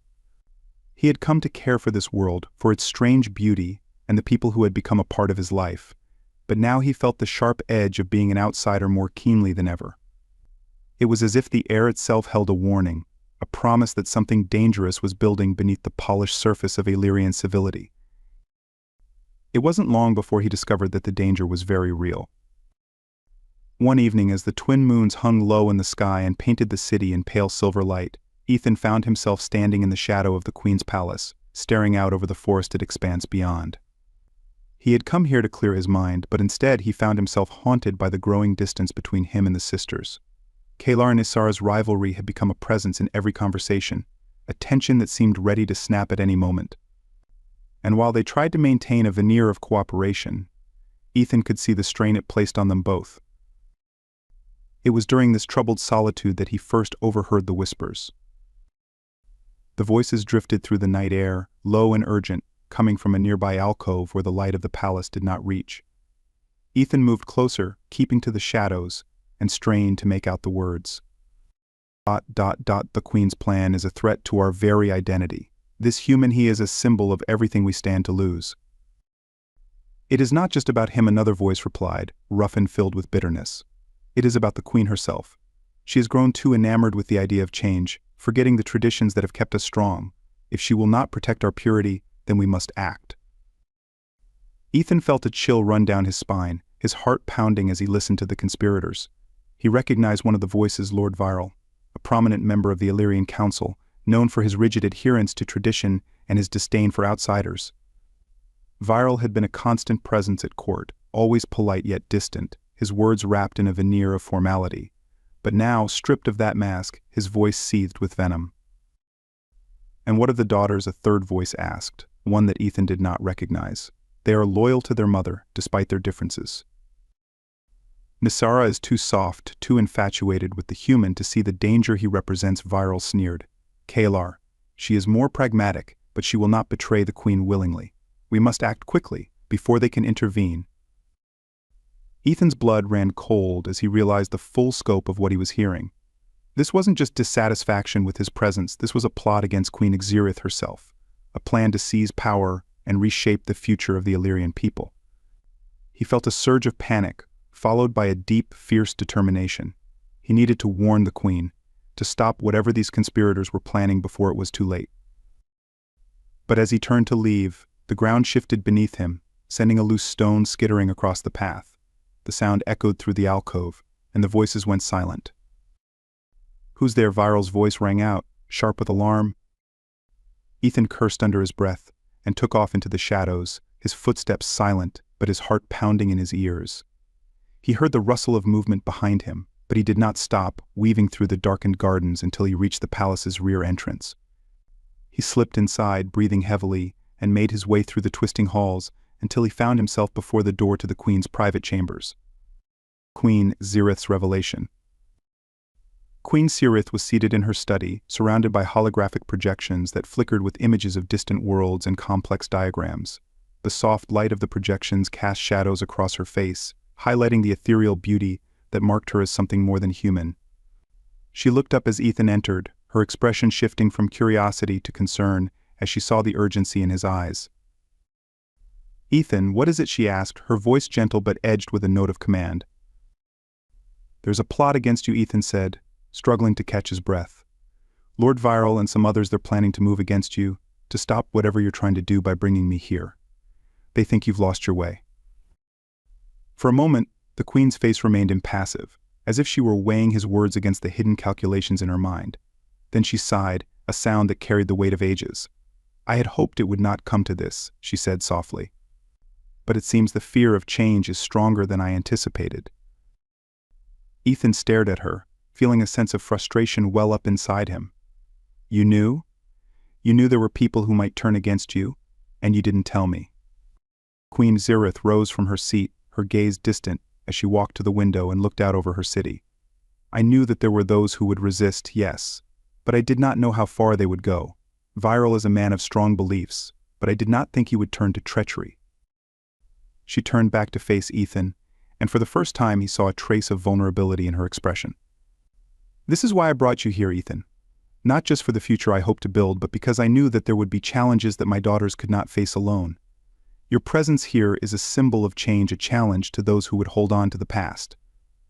He had come to care for this world, for its strange beauty, and the people who had become a part of his life, but now he felt the sharp edge of being an outsider more keenly than ever. It was as if the air itself held a warning, a promise that something dangerous was building beneath the polished surface of Illyrian civility. It wasn't long before he discovered that the danger was very real. One evening, as the twin moons hung low in the sky and painted the city in pale silver light, Ethan found himself standing in the shadow of the Queen's palace, staring out over the forested expanse beyond. He had come here to clear his mind, but instead he found himself haunted by the growing distance between him and the sisters. Kalar and Isara's rivalry had become a presence in every conversation, a tension that seemed ready to snap at any moment. And while they tried to maintain a veneer of cooperation, Ethan could see the strain it placed on them both. It was during this troubled solitude that he first overheard the whispers. The voices drifted through the night air, low and urgent, coming from a nearby alcove where the light of the palace did not reach. Ethan moved closer, keeping to the shadows, and strained to make out the words. The Queen's plan is a threat to our very identity. This human he is a symbol of everything we stand to lose. It is not just about him, another voice replied, rough and filled with bitterness. It is about the Queen herself. She has grown too enamored with the idea of change, forgetting the traditions that have kept us strong. If she will not protect our purity, then we must act. Ethan felt a chill run down his spine, his heart pounding as he listened to the conspirators. He recognized one of the voices, Lord Viral, a prominent member of the Illyrian Council, known for his rigid adherence to tradition and his disdain for outsiders. Viral had been a constant presence at court, always polite yet distant, his words wrapped in a veneer of formality. But now, stripped of that mask, his voice seethed with venom. And what of the daughters? A third voice asked, one that Ethan did not recognize. They are loyal to their mother, despite their differences. Nisara is too soft, too infatuated with the human to see the danger he represents, Viral sneered. Kalar, she is more pragmatic, but she will not betray the Queen willingly. We must act quickly, before they can intervene. Ethan's blood ran cold as he realized the full scope of what he was hearing. This wasn't just dissatisfaction with his presence, this was a plot against Queen Xerath herself, a plan to seize power and reshape the future of the Illyrian people. He felt a surge of panic, followed by a deep, fierce determination. He needed to warn the Queen, to stop whatever these conspirators were planning before it was too late. But as he turned to leave, the ground shifted beneath him, sending a loose stone skittering across the path. The sound echoed through the alcove, and the voices went silent. Who's there? Viral's voice rang out, sharp with alarm. Ethan cursed under his breath, and took off into the shadows, his footsteps silent, but his heart pounding in his ears. He heard the rustle of movement behind him, but he did not stop, weaving through the darkened gardens until he reached the palace's rear entrance. He slipped inside, breathing heavily, and made his way through the twisting halls, until he found himself before the door to the Queen's private chambers. Queen Xerath's revelation. Queen Xerath was seated in her study, surrounded by holographic projections that flickered with images of distant worlds and complex diagrams. The soft light of the projections cast shadows across her face, highlighting the ethereal beauty that marked her as something more than human. She looked up as Ethan entered, her expression shifting from curiosity to concern as she saw the urgency in his eyes. Ethan, what is it? She asked, her voice gentle but edged with a note of command. There's a plot against you, Ethan said, struggling to catch his breath. Lord Viral and some others, they're planning to move against you, to stop whatever you're trying to do by bringing me here. They think you've lost your way. For a moment, the Queen's face remained impassive, as if she were weighing his words against the hidden calculations in her mind. Then she sighed, a sound that carried the weight of ages. I had hoped it would not come to this, she said softly. But it seems the fear of change is stronger than I anticipated. Ethan stared at her, feeling a sense of frustration well up inside him. You knew? You knew there were people who might turn against you, and you didn't tell me. Queen Xerath rose from her seat, her gaze distant, as she walked to the window and looked out over her city. I knew that there were those who would resist, yes, but I did not know how far they would go. Viral is a man of strong beliefs, but I did not think he would turn to treachery. She turned back to face Ethan, and for the first time he saw a trace of vulnerability in her expression. This is why I brought you here, Ethan. Not just for the future I hope to build, but because I knew that there would be challenges that my daughters could not face alone. Your presence here is a symbol of change, a challenge to those who would hold on to the past.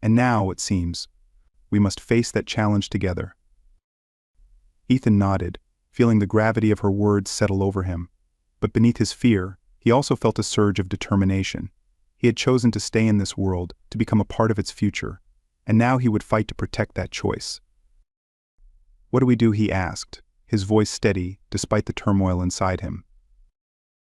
And now, it seems, we must face that challenge together. Ethan nodded, feeling the gravity of her words settle over him. But beneath his fear, he also felt a surge of determination. He had chosen to stay in this world, to become a part of its future, and now he would fight to protect that choice. "What do we do?" he asked, his voice steady despite the turmoil inside him.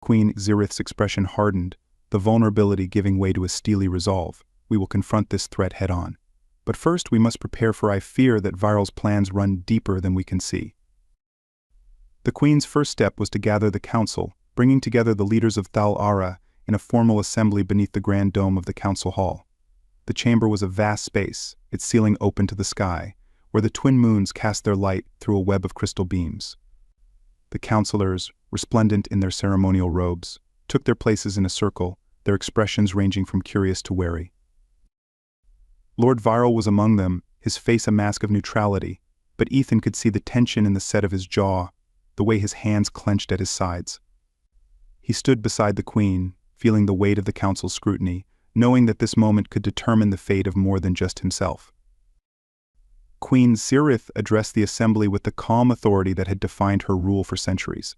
Queen Xerith's expression hardened, the vulnerability giving way to a steely resolve. "We will confront this threat head-on. But first we must prepare, for I fear that Viral's plans run deeper than we can see." The Queen's first step was to gather the council, bringing together the leaders of Thal Ara in a formal assembly beneath the grand dome of the council hall. The chamber was a vast space, its ceiling open to the sky, where the twin moons cast their light through a web of crystal beams. The councillors, resplendent in their ceremonial robes, took their places in a circle, their expressions ranging from curious to wary. Lord Viral was among them, his face a mask of neutrality, but Ethan could see the tension in the set of his jaw, the way his hands clenched at his sides. He stood beside the Queen, feeling the weight of the council's scrutiny, knowing that this moment could determine the fate of more than just himself. Queen Xerith addressed the assembly with the calm authority that had defined her rule for centuries.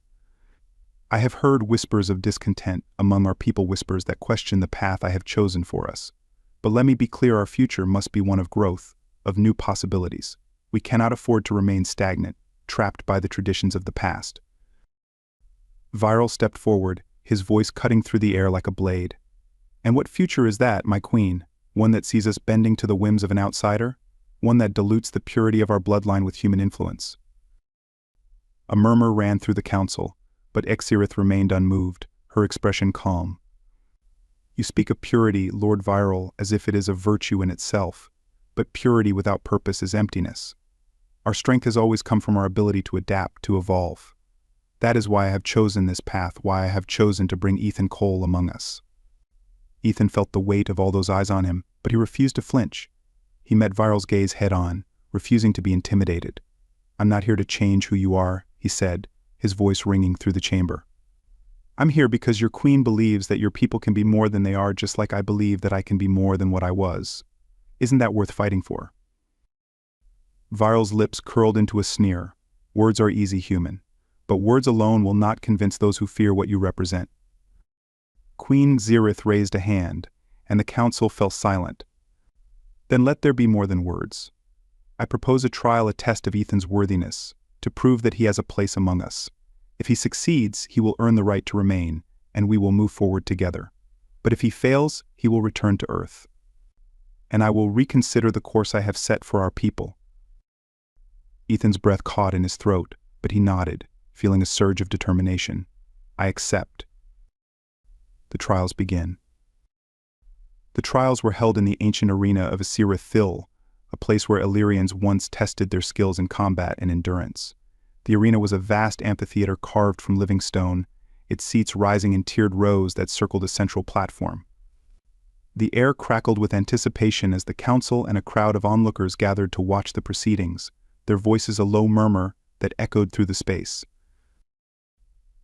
"I have heard whispers of discontent among our people, whispers that question the path I have chosen for us. But let me be clear, our future must be one of growth, of new possibilities. We cannot afford to remain stagnant, trapped by the traditions of the past." Viral stepped forward, his voice cutting through the air like a blade. "And what future is that, my Queen? One that sees us bending to the whims of an outsider? One that dilutes the purity of our bloodline with human influence?" A murmur ran through the council, but Xerith remained unmoved, her expression calm. "You speak of purity, Lord Viral, as if it is a virtue in itself, but purity without purpose is emptiness. Our strength has always come from our ability to adapt, to evolve. That is why I have chosen this path, why I have chosen to bring Ethan Cole among us." Ethan felt the weight of all those eyes on him, but he refused to flinch. He met Viral's gaze head-on, refusing to be intimidated. "I'm not here to change who you are," he said, his voice ringing through the chamber. "I'm here because your Queen believes that your people can be more than they are, just like I believe that I can be more than what I was. Isn't that worth fighting for?" Viral's lips curled into a sneer. "Words are easy, human. But words alone will not convince those who fear what you represent." Queen Xerith raised a hand, and the council fell silent. "Then let there be more than words. I propose a trial, a test of Ethan's worthiness, to prove that he has a place among us. If he succeeds, he will earn the right to remain, and we will move forward together. But if he fails, he will return to Earth. And I will reconsider the course I have set for our people." Ethan's breath caught in his throat, but he nodded, feeling a surge of determination. "I accept." The trials begin. The trials were held in the ancient arena of Cyberpunk, a place where Illyrians once tested their skills in combat and endurance. The arena was a vast amphitheater carved from living stone, its seats rising in tiered rows that circled a central platform. The air crackled with anticipation as the council and a crowd of onlookers gathered to watch the proceedings, their voices a low murmur that echoed through the space.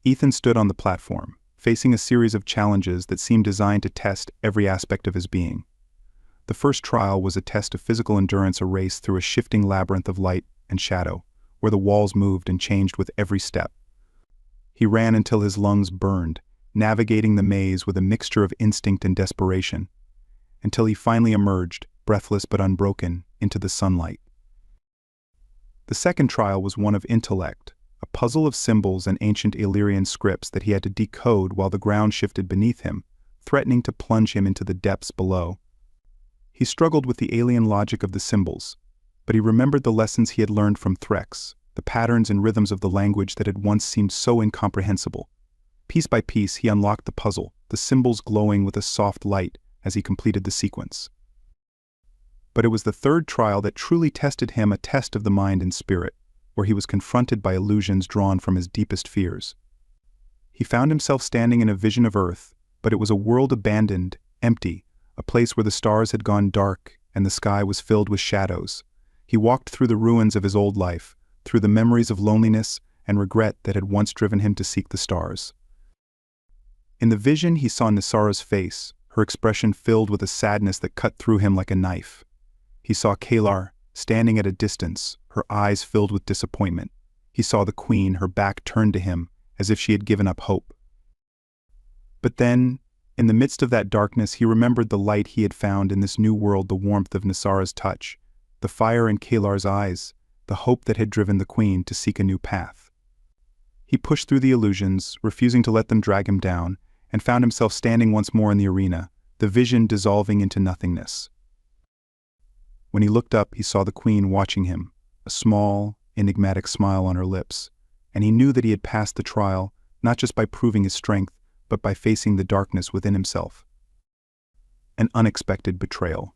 Ethan stood on the platform, facing a series of challenges that seemed designed to test every aspect of his being. The first trial was a test of physical endurance, a race through a shifting labyrinth of light and shadow, where the walls moved and changed with every step. He ran until his lungs burned, navigating the maze with a mixture of instinct and desperation, until he finally emerged, breathless but unbroken, into the sunlight. The second trial was one of intellect, a puzzle of symbols and ancient Illyrian scripts that he had to decode while the ground shifted beneath him, threatening to plunge him into the depths below. He struggled with the alien logic of the symbols, but he remembered the lessons he had learned from Threx, the patterns and rhythms of the language that had once seemed so incomprehensible. Piece by piece he unlocked the puzzle, the symbols glowing with a soft light as he completed the sequence. But it was the third trial that truly tested him, a test of the mind and spirit, where he was confronted by illusions drawn from his deepest fears. He found himself standing in a vision of Earth, but it was a world abandoned, empty, a place where the stars had gone dark and the sky was filled with shadows. He walked through the ruins of his old life, through the memories of loneliness and regret that had once driven him to seek the stars. In the vision he saw Nisara's face, her expression filled with a sadness that cut through him like a knife. He saw Kalar, standing at a distance, her eyes filled with disappointment. He saw the queen, her back turned to him, as if she had given up hope. But then, in the midst of that darkness, he remembered the light he had found in this new world, the warmth of Nisara's touch, the fire in Kalar's eyes, the hope that had driven the queen to seek a new path. He pushed through the illusions, refusing to let them drag him down, and found himself standing once more in the arena, the vision dissolving into nothingness. When he looked up, he saw the queen watching him, a small, enigmatic smile on her lips, and he knew that he had passed the trial, not just by proving his strength, but by facing the darkness within himself. An unexpected betrayal.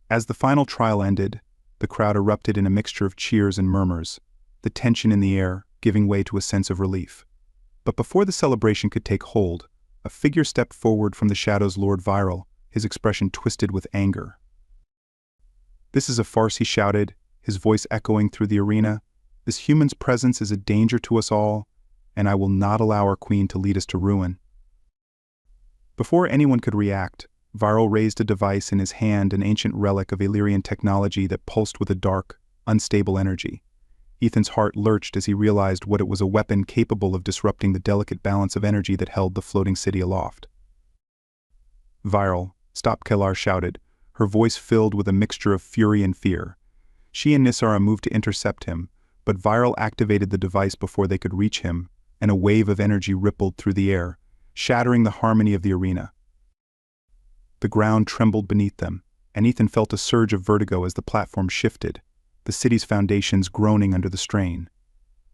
As the final trial ended, the crowd erupted in a mixture of cheers and murmurs, the tension in the air giving way to a sense of relief. But before the celebration could take hold, a figure stepped forward from the shadows, Lord Viral, his expression twisted with anger. "This is a farce," he shouted, his voice echoing through the arena. "This human's presence is a danger to us all, and I will not allow our queen to lead us to ruin." Before anyone could react, Viral raised a device in his hand, an ancient relic of Illyrian technology that pulsed with a dark, unstable energy. Ethan's heart lurched as he realized what it was, a weapon capable of disrupting the delicate balance of energy that held the floating city aloft. "Viral, stop!" Kalar shouted, her voice filled with a mixture of fury and fear. She and Nisara moved to intercept him, but Viral activated the device before they could reach him, and a wave of energy rippled through the air, shattering the harmony of the arena. The ground trembled beneath them, and Ethan felt a surge of vertigo as the platform shifted, the city's foundations groaning under the strain.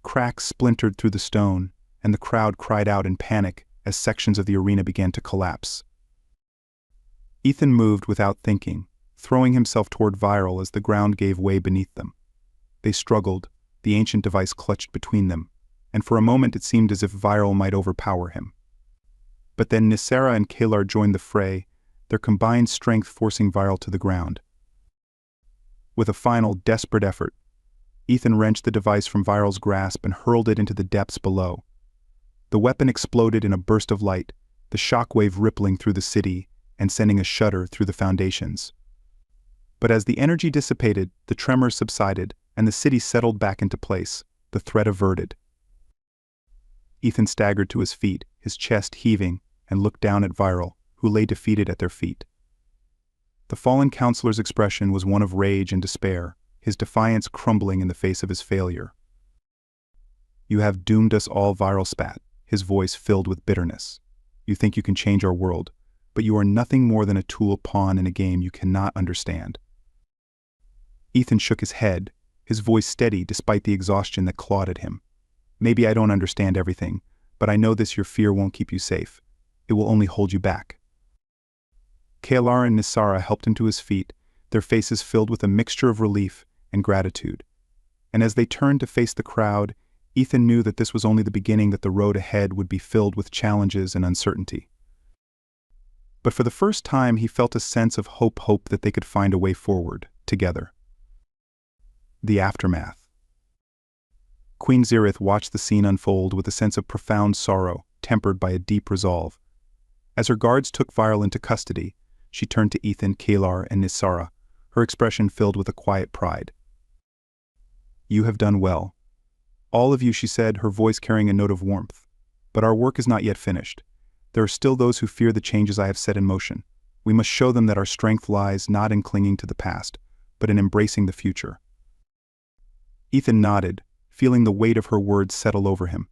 Cracks splintered through the stone, and the crowd cried out in panic as sections of the arena began to collapse. Ethan moved without thinking, throwing himself toward Viral as the ground gave way beneath them. They struggled, the ancient device clutched between them, and for a moment it seemed as if Viral might overpower him. But then Nisara and Kalar joined the fray, their combined strength forcing Viral to the ground. With a final, desperate effort, Ethan wrenched the device from Viral's grasp and hurled it into the depths below. The weapon exploded in a burst of light, the shockwave rippling through the city and sending a shudder through the foundations. But as the energy dissipated, the tremors subsided, and the city settled back into place, the threat averted. Ethan staggered to his feet, his chest heaving, and looked down at Viral, who lay defeated at their feet. The fallen counselor's expression was one of rage and despair, his defiance crumbling in the face of his failure. "You have doomed us all," Viral spat, his voice filled with bitterness. "You think you can change our world, but you are nothing more than a tool pawn in a game you cannot understand." Ethan shook his head, his voice steady despite the exhaustion that clawed at him. "Maybe I don't understand everything, but I know this: your fear won't keep you safe. It will only hold you back." Kalar and Nisara helped him to his feet, their faces filled with a mixture of relief and gratitude. And as they turned to face the crowd, Ethan knew that this was only the beginning, that the road ahead would be filled with challenges and uncertainty. But for the first time he felt a sense of hope that they could find a way forward, together. The aftermath. Queen Zirith watched the scene unfold with a sense of profound sorrow, tempered by a deep resolve. As her guards took Viral into custody, she turned to Ethan, Kalar, and Nisara, her expression filled with a quiet pride. "You have done well. All of you," she said, her voice carrying a note of warmth. "But our work is not yet finished. There are still those who fear the changes I have set in motion. We must show them that our strength lies not in clinging to the past, but in embracing the future." Ethan nodded, feeling the weight of her words settle over him.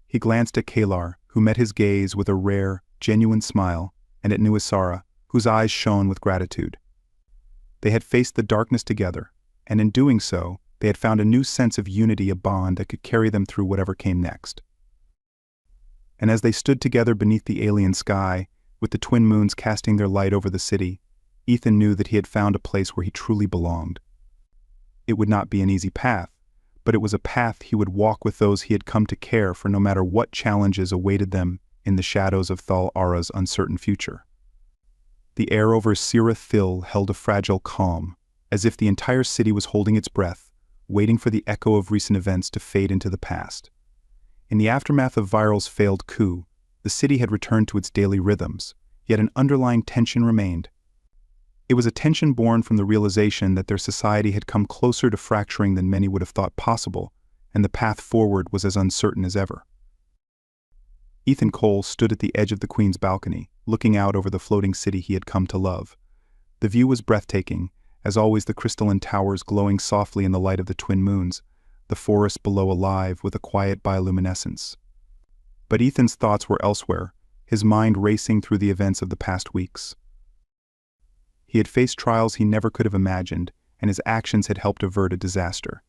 He glanced at Kalar, who met his gaze with a rare, genuine smile, and at Nisara, whose eyes shone with gratitude. They had faced the darkness together, and in doing so, they had found a new sense of unity, a bond that could carry them through whatever came next. And as they stood together beneath the alien sky, with the twin moons casting their light over the city, Ethan knew that he had found a place where he truly belonged. It would not be an easy path, but it was a path he would walk with those he had come to care for, no matter what challenges awaited them in the shadows of Thal Ara's uncertain future. The air over Cyberpunk held a fragile calm, as if the entire city was holding its breath, waiting for the echo of recent events to fade into the past. In the aftermath of Viral's failed coup, the city had returned to its daily rhythms, yet an underlying tension remained. It was a tension born from the realization that their society had come closer to fracturing than many would have thought possible, and the path forward was as uncertain as ever. Ethan Cole stood at the edge of the Queen's balcony, looking out over the floating city he had come to love. The view was breathtaking, as always, the crystalline towers glowing softly in the light of the twin moons, the forest below alive with a quiet bioluminescence. But Ethan's thoughts were elsewhere, his mind racing through the events of the past weeks. He had faced trials he never could have imagined, and his actions had helped avert a disaster.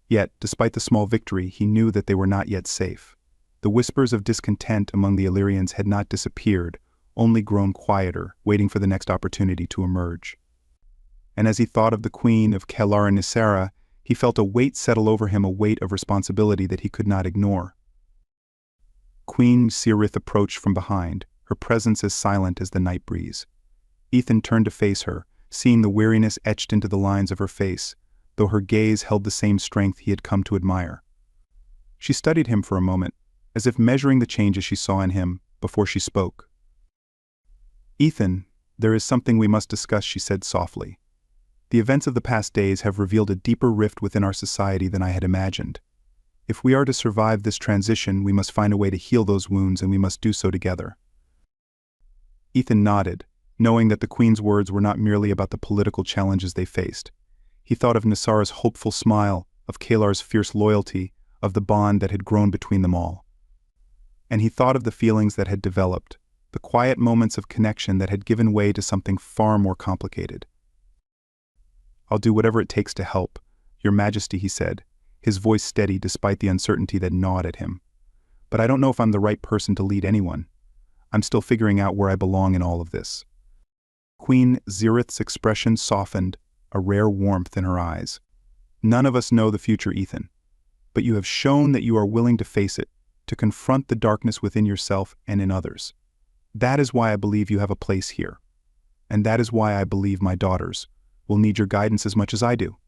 Yet, despite the small victory, he knew that they were not yet safe. The whispers of discontent among the Illyrians had not disappeared, only grown quieter, waiting for the next opportunity to emerge. And as he thought of the Queen of Kelar and Nisara, he felt a weight settle over him, a weight of responsibility that he could not ignore. Queen Cyberpunk approached from behind, her presence as silent as the night breeze. Ethan turned to face her, seeing the weariness etched into the lines of her face, though her gaze held the same strength he had come to admire. She studied him for a moment, as if measuring the changes she saw in him, before she spoke. "Ethan, there is something we must discuss," she said softly. "The events of the past days have revealed a deeper rift within our society than I had imagined. If we are to survive this transition, we must find a way to heal those wounds, and we must do so together." Ethan nodded, knowing that the Queen's words were not merely about the political challenges they faced. He thought of Nisara's hopeful smile, of Kalar's fierce loyalty, of the bond that had grown between them all. And he thought of the feelings that had developed, the quiet moments of connection that had given way to something far more complicated. "I'll do whatever it takes to help, Your Majesty," he said, his voice steady despite the uncertainty that gnawed at him. "But I don't know if I'm the right person to lead anyone. I'm still figuring out where I belong in all of this." Queen Cyberpunk's expression softened, a rare warmth in her eyes. "None of us know the future, Ethan. But you have shown that you are willing to face it, to confront the darkness within yourself and in others. That is why I believe you have a place here. And that is why I believe my daughters will need your guidance as much as I do."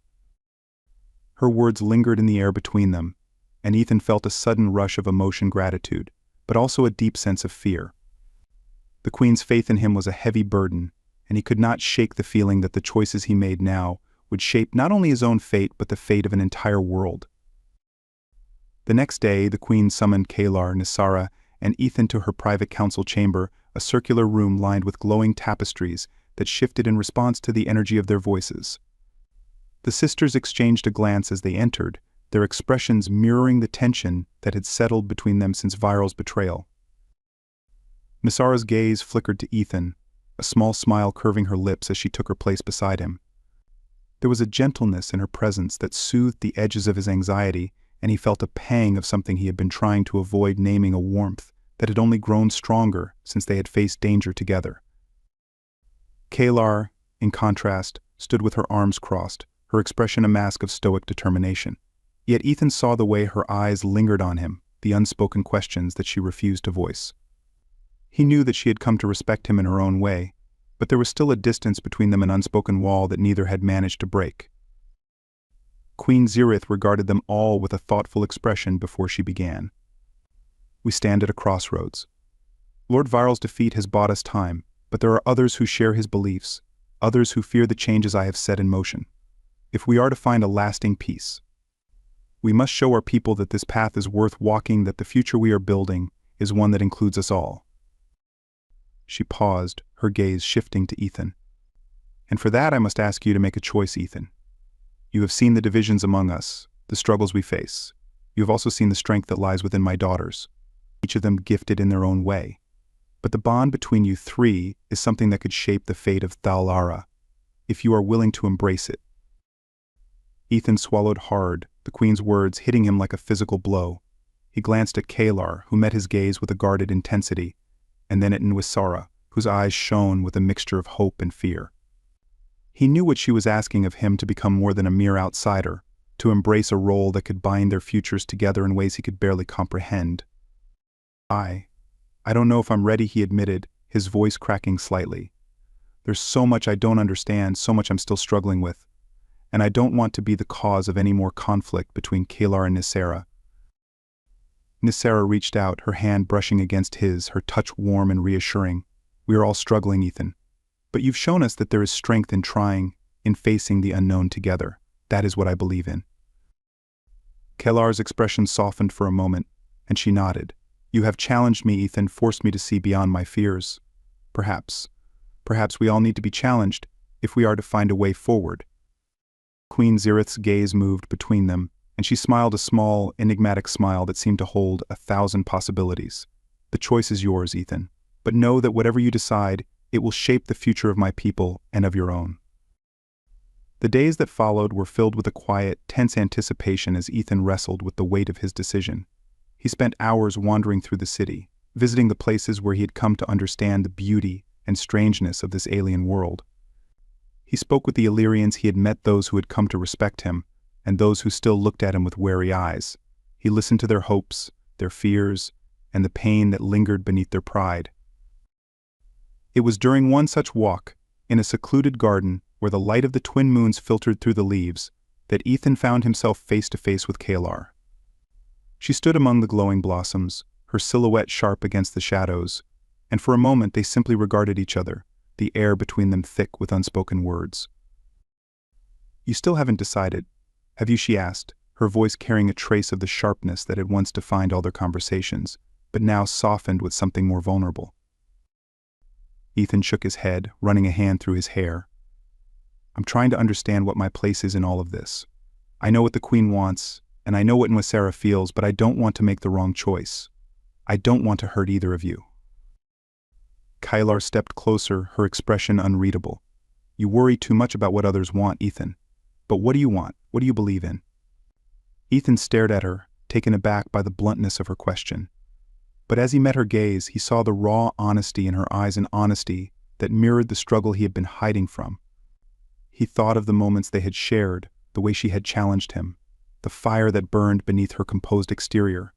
Her words lingered in the air between them, and Ethan felt a sudden rush of emotion, gratitude, but also a deep sense of fear. The Queen's faith in him was a heavy burden, and he could not shake the feeling that the choices he made now would shape not only his own fate but the fate of an entire world. The next day, the Queen summoned Kalar, Nisara, and Ethan to her private council chamber, a circular room lined with glowing tapestries that shifted in response to the energy of their voices. The sisters exchanged a glance as they entered, their expressions mirroring the tension that had settled between them since Viral's betrayal. Nisara's gaze flickered to Ethan, a small smile curving her lips as she took her place beside him. There was a gentleness in her presence that soothed the edges of his anxiety, and he felt a pang of something he had been trying to avoid naming, a warmth that had only grown stronger since they had faced danger together. Kalar, in contrast, stood with her arms crossed, her expression a mask of stoic determination. Yet Ethan saw the way her eyes lingered on him, the unspoken questions that she refused to voice. He knew that she had come to respect him in her own way, but there was still a distance between them, an unspoken wall that neither had managed to break. Queen Cyberpunk regarded them all with a thoughtful expression before she began. "We stand at a crossroads. Lord Viral's defeat has bought us time, but there are others who share his beliefs, others who fear the changes I have set in motion. If we are to find a lasting peace, we must show our people that this path is worth walking, that the future we are building is one that includes us all." She paused, her gaze shifting to Ethan. "And for that I must ask you to make a choice, Ethan. You have seen the divisions among us, the struggles we face. You have also seen the strength that lies within my daughters, each of them gifted in their own way. But the bond between you three is something that could shape the fate of Thal Ara, if you are willing to embrace it." Ethan swallowed hard, the Queen's words hitting him like a physical blow. He glanced at Kalar, who met his gaze with a guarded intensity, and then at Nisara, whose eyes shone with a mixture of hope and fear. He knew what she was asking of him: to become more than a mere outsider, to embrace a role that could bind their futures together in ways he could barely comprehend. I don't know if I'm ready," he admitted, his voice cracking slightly. "There's so much I don't understand, so much I'm still struggling with. And I don't want to be the cause of any more conflict between Kalar and Nisera." Nisera reached out, her hand brushing against his, her touch warm and reassuring. "We are all struggling, Ethan. But you've shown us that there is strength in trying, in facing the unknown together. That is what I believe in." Kalar's expression softened for a moment, and she nodded. "You have challenged me, Ethan, forced me to see beyond my fears. Perhaps we all need to be challenged if we are to find a way forward." Queen Zirith's gaze moved between them, and she smiled a small, enigmatic smile that seemed to hold 1,000 possibilities. "The choice is yours, Ethan, but know that whatever you decide, it will shape the future of my people and of your own." The days that followed were filled with a quiet, tense anticipation as Ethan wrestled with the weight of his decision. He spent hours wandering through the city, visiting the places where he had come to understand the beauty and strangeness of this alien world. He spoke with the Illyrians he had met, those who had come to respect him, and those who still looked at him with wary eyes. He listened to their hopes, their fears, and the pain that lingered beneath their pride. It was during one such walk, in a secluded garden where the light of the twin moons filtered through the leaves, that Ethan found himself face to face with Kalar. She stood among the glowing blossoms, her silhouette sharp against the shadows, and for a moment they simply regarded each other, the air between them thick with unspoken words. "You still haven't decided, have you?" she asked, her voice carrying a trace of the sharpness that had once defined all their conversations, but now softened with something more vulnerable. Ethan shook his head, running a hand through his hair. "I'm trying to understand what my place is in all of this. I know what the Queen wants, and I know what Nisera feels, but I don't want to make the wrong choice. I don't want to hurt either of you." Kalar stepped closer, her expression unreadable. "You worry too much about what others want, Ethan. But what do you want? What do you believe in?" Ethan stared at her, taken aback by the bluntness of her question. But as he met her gaze, he saw the raw honesty in her eyes, an honesty that mirrored the struggle he had been hiding from. He thought of the moments they had shared, the way she had challenged him, the fire that burned beneath her composed exterior.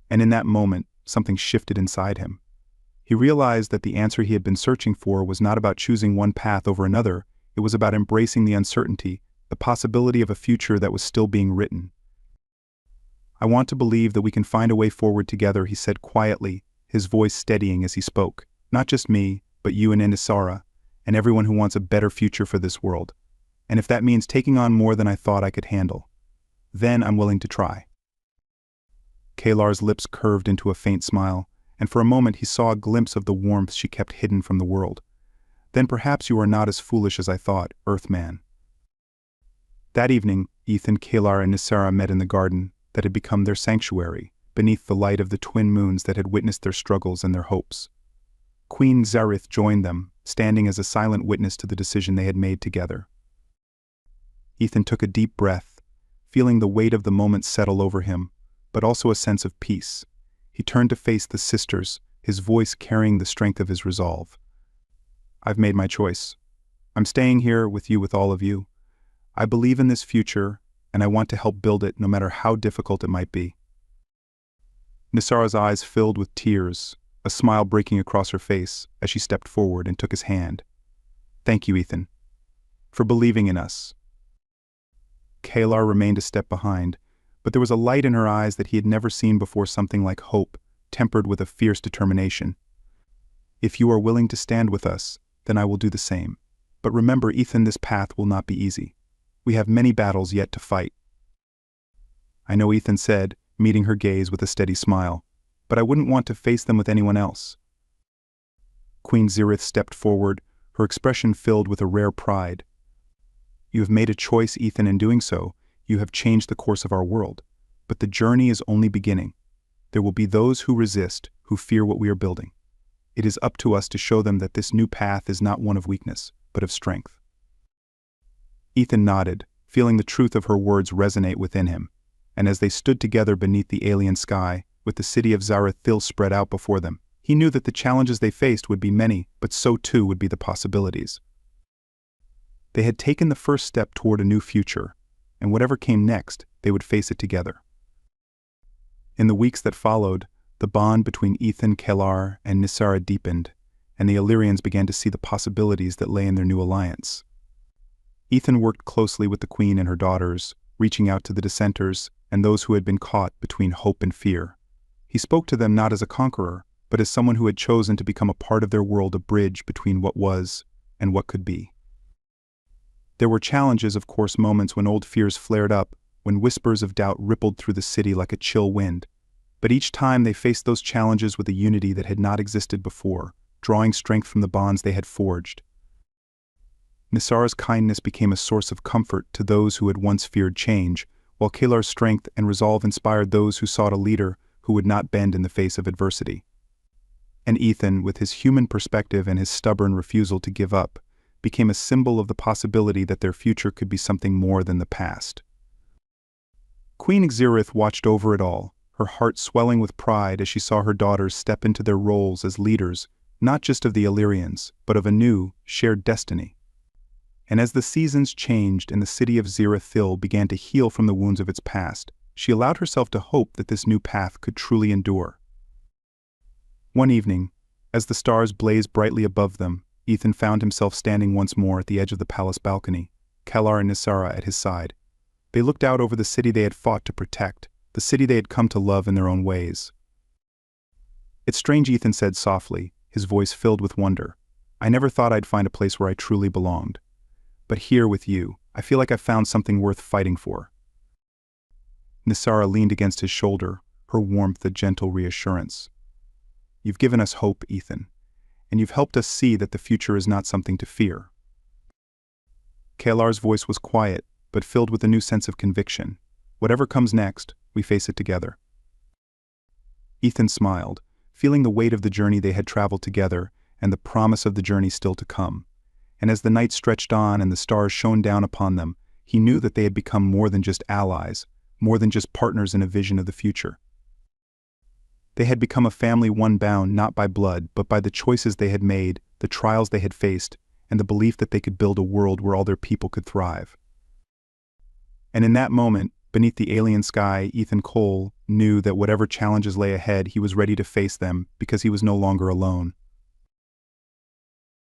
And in that moment, something shifted inside him. He realized that the answer he had been searching for was not about choosing one path over another, it was about embracing the uncertainty, the possibility of a future that was still being written. "I want to believe that we can find a way forward together," he said quietly, his voice steadying as he spoke. "Not just me, but you and Nisera, and everyone who wants a better future for this world. And if that means taking on more than I thought I could handle, then I'm willing to try." Kalar's lips curved into a faint smile, and for a moment he saw a glimpse of the warmth she kept hidden from the world. "Then perhaps you are not as foolish as I thought, Earthman." That evening, Ethan, Kalar, and Nisera met in the garden that had become their sanctuary, beneath the light of the twin moons that had witnessed their struggles and their hopes. Queen Zirith joined them, standing as a silent witness to the decision they had made together. Ethan took a deep breath, feeling the weight of the moment settle over him, but also a sense of peace. He turned to face the sisters, his voice carrying the strength of his resolve. "I've made my choice. I'm staying here with you, with all of you. I believe in this future, and I want to help build it no matter how difficult it might be." Nisara's eyes filled with tears, a smile breaking across her face as she stepped forward and took his hand. "Thank you, Ethan, for believing in us." Kalar remained a step behind, but there was a light in her eyes that he had never seen before, something like hope, tempered with a fierce determination. "If you are willing to stand with us, then I will do the same. But remember, Ethan, this path will not be easy. We have many battles yet to fight." "I know," Ethan said, meeting her gaze with a steady smile, "but I wouldn't want to face them with anyone else." Queen Zirith stepped forward, her expression filled with a rare pride. "You have made a choice, Ethan. In doing so, you have changed the course of our world. But the journey is only beginning. There will be those who resist, who fear what we are building. It is up to us to show them that this new path is not one of weakness, but of strength." Ethan nodded, feeling the truth of her words resonate within him, and as they stood together beneath the alien sky, with the city of Zarathil spread out before them, he knew that the challenges they faced would be many, but so too would be the possibilities. They had taken the first step toward a new future, and whatever came next, they would face it together. In the weeks that followed, the bond between Ethan, Kalar, and Nisara deepened, and the Illyrians began to see the possibilities that lay in their new alliance. Ethan worked closely with the Queen and her daughters, reaching out to the dissenters and those who had been caught between hope and fear. He spoke to them not as a conqueror, but as someone who had chosen to become a part of their world, a bridge between what was and what could be. There were challenges, of course, moments when old fears flared up, when whispers of doubt rippled through the city like a chill wind. But each time they faced those challenges with a unity that had not existed before, drawing strength from the bonds they had forged. Nisara's kindness became a source of comfort to those who had once feared change, while Kalar's strength and resolve inspired those who sought a leader who would not bend in the face of adversity. And Ethan, with his human perspective and his stubborn refusal to give up, became a symbol of the possibility that their future could be something more than the past. Queen Xerath watched over it all, her heart swelling with pride as she saw her daughters step into their roles as leaders, not just of the Illyrians, but of a new, shared destiny. And as the seasons changed and the city of Zerathil began to heal from the wounds of its past, she allowed herself to hope that this new path could truly endure. One evening, as the stars blazed brightly above them, Ethan found himself standing once more at the edge of the palace balcony, Kalar and Nisara at his side. They looked out over the city they had fought to protect, the city they had come to love in their own ways. "It's strange," Ethan said softly, his voice filled with wonder. "I never thought I'd find a place where I truly belonged. But here with you, I feel like I've found something worth fighting for." Nisara leaned against his shoulder, her warmth a gentle reassurance. "You've given us hope, Ethan, and you've helped us see that the future is not something to fear." Kalar's voice was quiet, but filled with a new sense of conviction. "Whatever comes next, we face it together." Ethan smiled, feeling the weight of the journey they had traveled together and the promise of the journey still to come. And as the night stretched on and the stars shone down upon them, he knew that they had become more than just allies, more than just partners in a vision of the future. They had become a family one bound not by blood but by the choices they had made, the trials they had faced, and the belief that they could build a world where all their people could thrive. And in that moment, beneath the alien sky, Ethan Cole knew that whatever challenges lay ahead, he was ready to face them because he was no longer alone.